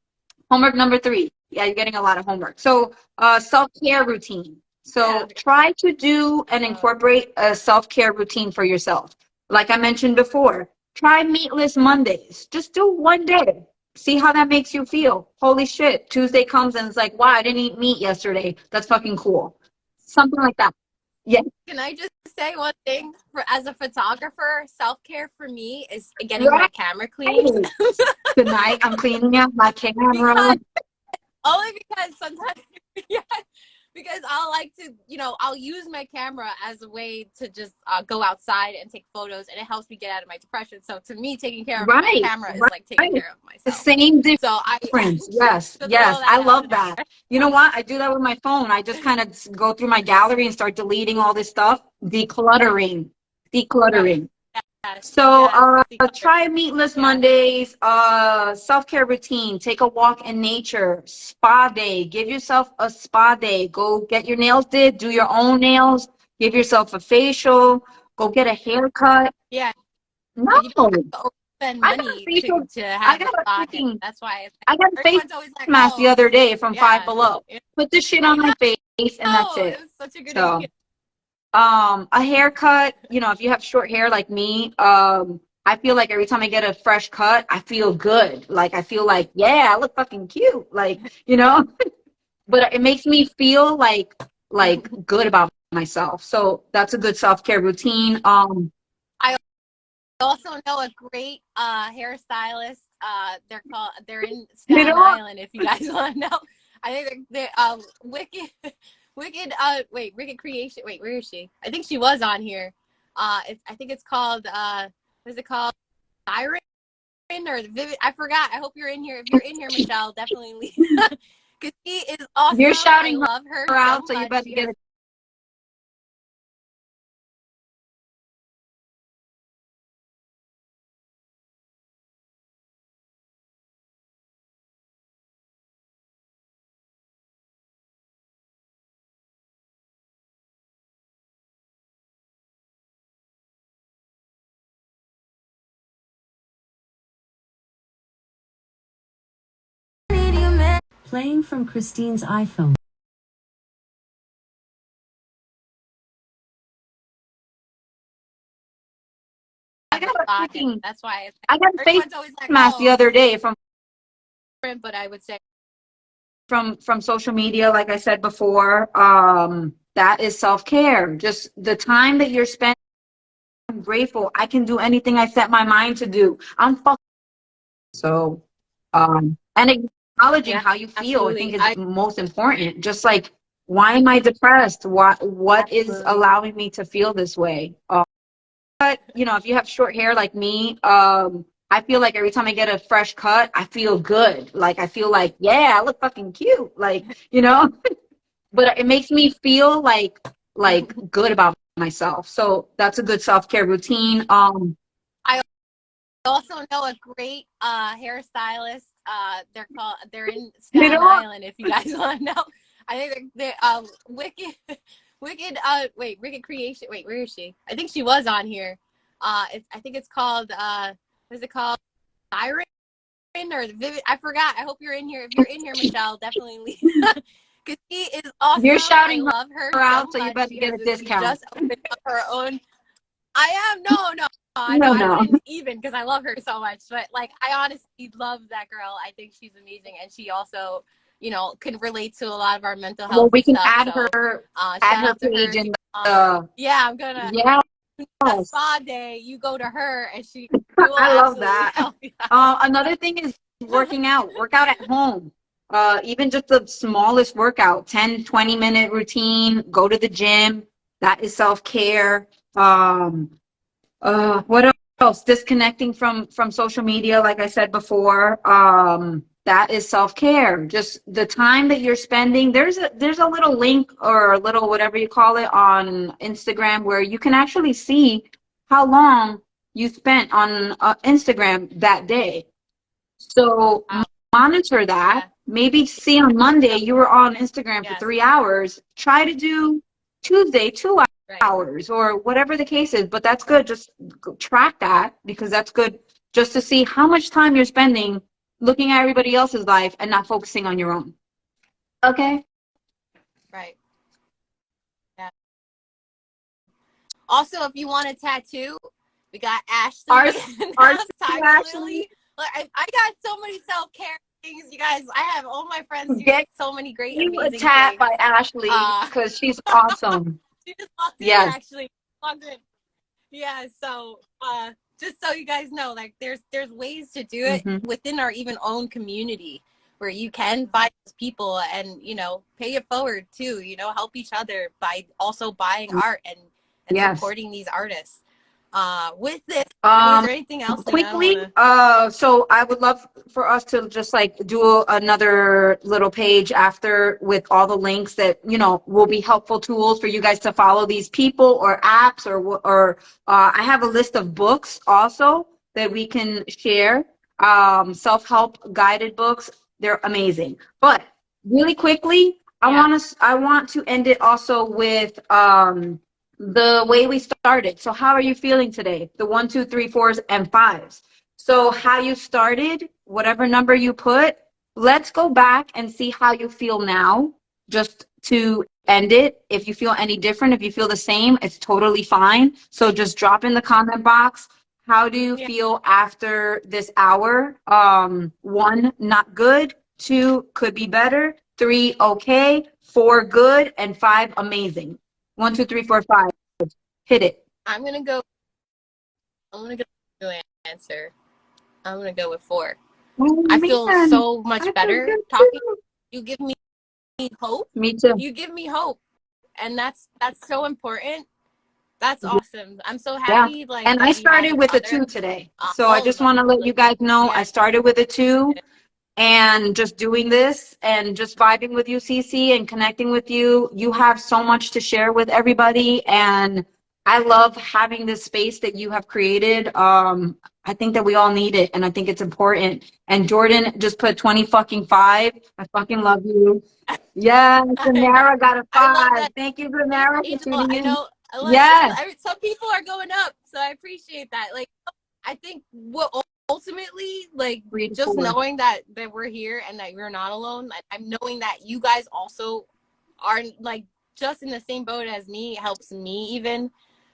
homework number three. Yeah, you're getting a lot of homework. So self-care routine. Yeah. So try to do and incorporate a self-care routine for yourself. Like I mentioned before, try meatless Mondays. Just do one day. See how that makes you feel. Holy shit, Tuesday comes and it's like, wow, I didn't eat meat yesterday. That's fucking cool. Something like that. Yeah. Can I just say one thing? For as a photographer, self-care for me is getting my Right. camera cleaned. Tonight I'm cleaning out my camera. Because only because sometimes yeah, because I'll like to, I'll use my camera as a way to just go outside and take photos, and it helps me get out of my depression. So to me, taking care of my Right, camera is like taking right. care of The myself. same So I difference. Yes, to throw yes. I that out love that. there. You know what? I do that with my phone. I just kind of go through my gallery and start deleting all this stuff. Decluttering. Right. Decluttering. Yes. So Yes. try meatless Yeah. Mondays, self-care routine, take a walk in nature, spa day, give yourself a spa day, go get your nails did, do your own nails, give yourself a facial, go get a haircut. Yeah. No, You don't have to spend I got a money facial. to I have a got a spa day. freaking. That's why it's like, I got a face everyone's always like, mask the oh, other day from Five yeah. Below. Put this shit I on know. my face and that's It it. was such a good So, idea. a haircut, if you have short hair like me, I feel like every time I get a fresh cut, I feel good. Like I feel like, yeah, I look fucking cute. Like, but it makes me feel like good about myself. So that's a good self-care routine. I also know a great hairstylist. They're in You Staten know, Island, if you guys want to know. I think they're Wicked Wicked Creation. Wait, where is she? I think she was on here. I think it's called what is it called? Siren or Vivid? I forgot. I hope you're in here. If you're in here, Michelle, definitely leave. Because she is awesome. you're I shouting love her her so out, so you much. better She get has it. Playing from Christine's iPhone. I got a lot, and freaking, that's why I got a face everyone's always like, mask the "Oh, other day but I would say, from social media, like I said before. That is self-care. Just the time that you're spending, I'm grateful. I can do anything I set my mind to do. I'm fucking so and acknowledging yeah, how you feel, I think absolutely, is most important. Just like, why am I depressed? What is absolutely, allowing me to feel this way? But if you have short hair like me, I feel like every time I get a fresh cut, I feel good. Like I feel like, yeah, I look fucking cute. But it makes me feel like good about myself. So that's a good self-care routine. I also know a great hairstylist. They're in You Staten know, Island, if you guys want to know. I think they're Wicked Wicked Creation. Wait, where is she? I think she was on here. I think it's called what is it called? Siren or Vivid? I forgot. I hope you're in here. If you're in here, Michelle, definitely leave. Because she is you're awesome. I shouting love her her so out, so you much. better get a She discount. just opened up her own. I am no. I know No, I no. wouldn't even because I love her so much. But like, I honestly love that girl. I think she's amazing, and she also, can relate to a lot of our mental Well, health we can stuff. So, add shout her out to her. page If you, in the, yeah, I'm gonna yes. a spa day. You go to her, and she will I love absolutely that. help you out. Another thing is working out. Work out at home. Even just the smallest workout, 10-20 minute routine, go to the gym. That is self-care. What else? Disconnecting from social media, like I said before. That is self-care. Just the time that you're spending. There's a little link or a little whatever you call it on Instagram where you can actually see how long you spent on Instagram that day. So Wow. monitor that. Yeah. Maybe see on Monday you were on Instagram for Yes. 3 hours. Try to do Tuesday 2 Right. hours or whatever the case is. But that's good. Just track that because that's good just to see how much time you're spending looking at everybody else's life and not focusing on your own. Okay. Right. Yeah. Also, if you want a tattoo, we got Ashley. Ours, Now ours it's Tiger actually Lily. Like, I got so many self-care things, you guys. I have all my friends do get so many great, you a amazing tat things. by Ashley Uh, because she's awesome. she just walked in, Yes. actually. Walked in. Yeah, so just so you guys know, like there's ways to do it Hmm. within our even own community where you can find people and pay it forward too, help each other by also buying art and Yes. supporting these artists. With this, I mean, is Um, there anything else? I don't want quickly, to. so I would love for us to just like do another little page after with all the links that, will be helpful tools for you guys to follow these people or apps or I have a list of books also that we can share. Self-help guided books. They're amazing. But really quickly, Yeah. I want to end it also with, the way we started. So how are you feeling today? The 1, 2, 3, 4s, and 5s. So how you started, whatever number you put, let's go back and see how you feel now, just to end it. If you feel any different, if you feel the same, it's totally fine. So just drop in the comment box. How do you Yeah. feel after this hour? 1, not good. 2, could be better. 3, okay. 4, good. And 5, amazing. 1, 2, 3, 4, 5. Hit it. I'm gonna go. I'm gonna go with an answer. I'm gonna go with 4. Oh I feel man, so much I feel better good talking. too. You give me hope. Me too. You give me hope, and that's so important. That's awesome. I'm so Yeah. happy like And I that we have started each with a other. 2 today. So I All of just us. want to let you Like, guys know I yeah. started with a 2 and just doing this and just vibing with you, Cece, and connecting with you. You have so much to share with everybody. And I love having this space that you have created. I think that we all need it. And I think it's important. And Jordan just put 20 fucking 5. I fucking love you. Yes, Granara got a I love 5. that. Thank you, Granara, for Angel, tuning I in. know. Yes. Some people are going up, so I appreciate that. Like, I think what ultimately, like, 3 to just 4. knowing that we're here and that you're not alone. I'm knowing that you guys also are like just in the same boat as me helps me even.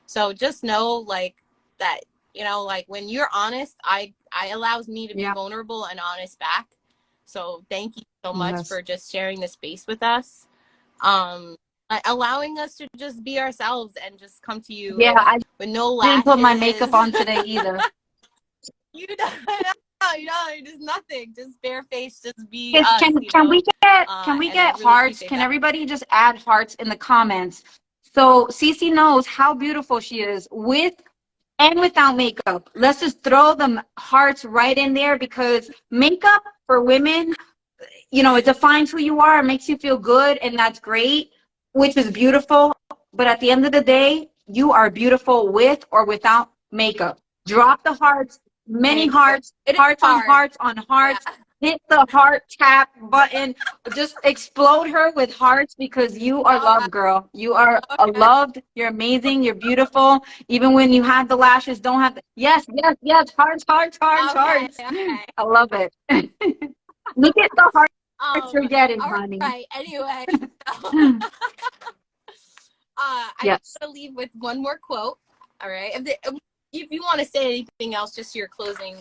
So just know like that You know, like when you're honest, I allows me to be Yeah. vulnerable and honest back. So thank you so much Yes. for just sharing the space with us. Allowing us to just be ourselves and just come to you Yeah, I with no didn't put my lashes. makeup on today either. You know, just nothing, just bare face, just be us. Can You can know, we and I get really hearts? appreciate Can that. everybody just add hearts in the comments? So Cece knows how beautiful she is with and without makeup. Let's just throw the hearts right in there, because makeup for women, you know, it defines who you are, it makes you feel good, and that's great, which is beautiful. But at the end of the day, you are beautiful with or without makeup. Drop the hearts, many Thank you. hearts, It is hearts on hard. hearts on Yeah. hearts. Hit the heart tap button. Just explode her with hearts, because you are All right. loved, girl. You are Okay. loved. You're amazing. You're beautiful. Even when you have the lashes, don't have the, yes, yes, yes. Hearts, hearts, hearts, Okay. hearts. Okay. I love it. Look at the hearts you're getting, All honey. right. Anyway, I Yes. want to leave with one more quote. All right. If you want to say anything else, just your closing.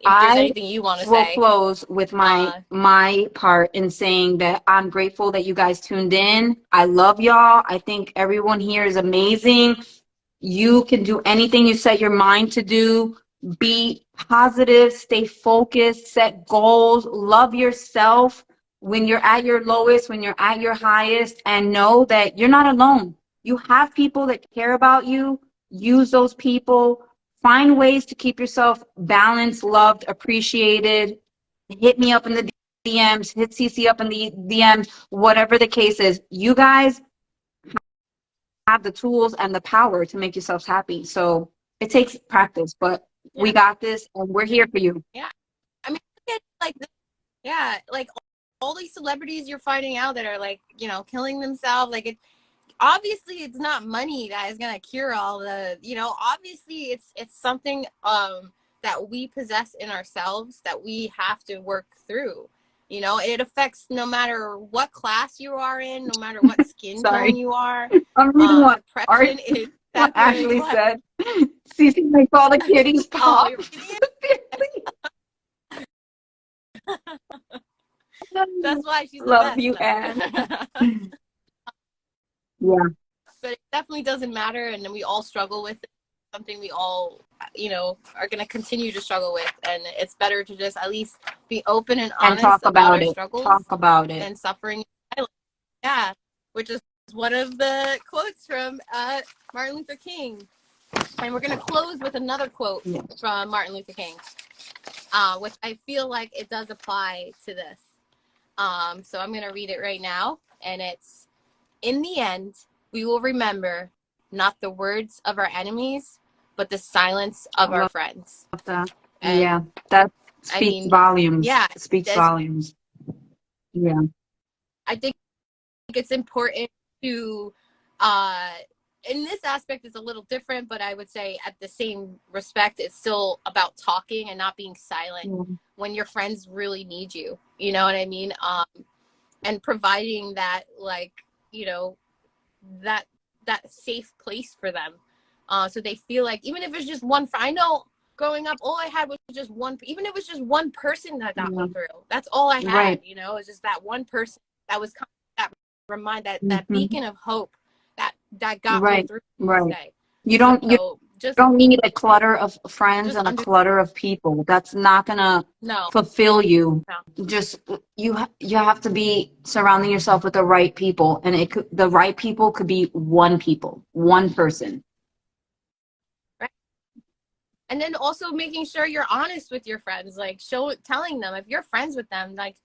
If there's I anything you want to will say. close with my Uh, my part in saying that I'm grateful that you guys tuned in. I love y'all. I think everyone here is amazing. You can do anything you set your mind to do. Be positive, stay focused, set goals, love yourself when you're at your lowest, when you're at your highest, and know that you're not alone. You have people that care about you. Use those people. Find ways to keep yourself balanced, loved, appreciated. Hit me up in the DMs, hit CC up in the DMs, whatever the case is. You guys have the tools and the power to make yourselves happy. So it takes practice, but we yeah. got this, and we're here for you. Yeah. I mean, like, yeah, like all these celebrities you're finding out that are like, you know, killing themselves. Like, it obviously it's not money that is gonna cure all the, you know. Obviously, it's something that we possess in ourselves that we have to work through. You know, it affects no matter what class you are in, no matter what skin tone Sorry. you are. I'm reading Depression is what definitely Ashley what. said. Cece makes all the kitties Oh, pop. you're reading That's why she's the Love best. you, No. Anne. Yeah. But it definitely doesn't matter, and then we all struggle with it. Something we all, you know, are going to continue to struggle with, and it's better to just at least be open and And talk honest about about our it. struggles Talk about it. and suffering. Yeah, which is one of the quotes from Martin Luther King. And we're going to close with another quote from Martin Luther King, which I feel like it does apply to this. So I'm going to read it right now, and it's, "In the end, we will remember not the words of our enemies, but the silence of our friends." That. And Yeah, that I speaks mean, volumes. yeah, It speaks volumes. Yeah. I think it's important to, uh, in this aspect, it's a little different, but I would say at the same respect, it's still about talking and not being silent when your friends really need you. You know what I mean? And providing that, like, you know, that safe place for them, so they feel like, even if it's just one friend. I know growing up, all I had was just one. Even if it was just one person that got me through, that's all I had. Right. You know, it's just that one person that was kind of that Mhm. beacon of hope that got me through this day. You So just don't need a clutter of friends and a under clutter of people. That's not gonna no fulfill you. no Just you have to be surrounding yourself with the right people, and the right people could be one person. right. And then also making sure you're honest with your friends, like telling them, if you're friends with them, like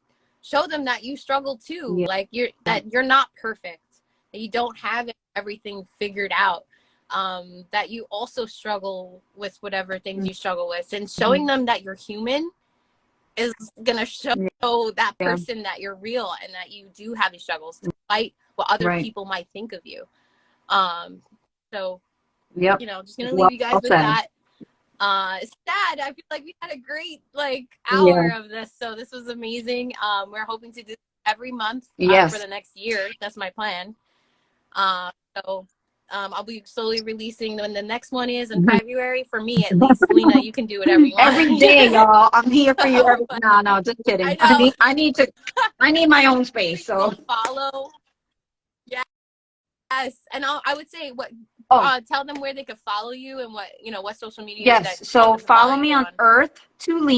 show them that you struggle too. Yeah. Like you're not perfect, that you don't have everything figured out, that you also struggle with whatever things you struggle with, and showing them that you're human is gonna show that person that you're real and that you do have these struggles, despite what other people might think of you. So Yep. you know, just gonna leave you guys with that. Sad. I feel like we had a great hour of this, so this was amazing. We're hoping to do every month for the next year. That's my plan. So I'll be slowly releasing when the next one is in February. For me, at least. Lena, you can do whatever you want. Every day, y'all. I'm here for you. No, just kidding. I know. I need my own space. So follow. Yes, and I would say tell them where they could follow you and what social media. Yes. So follow me on Earth to Lena.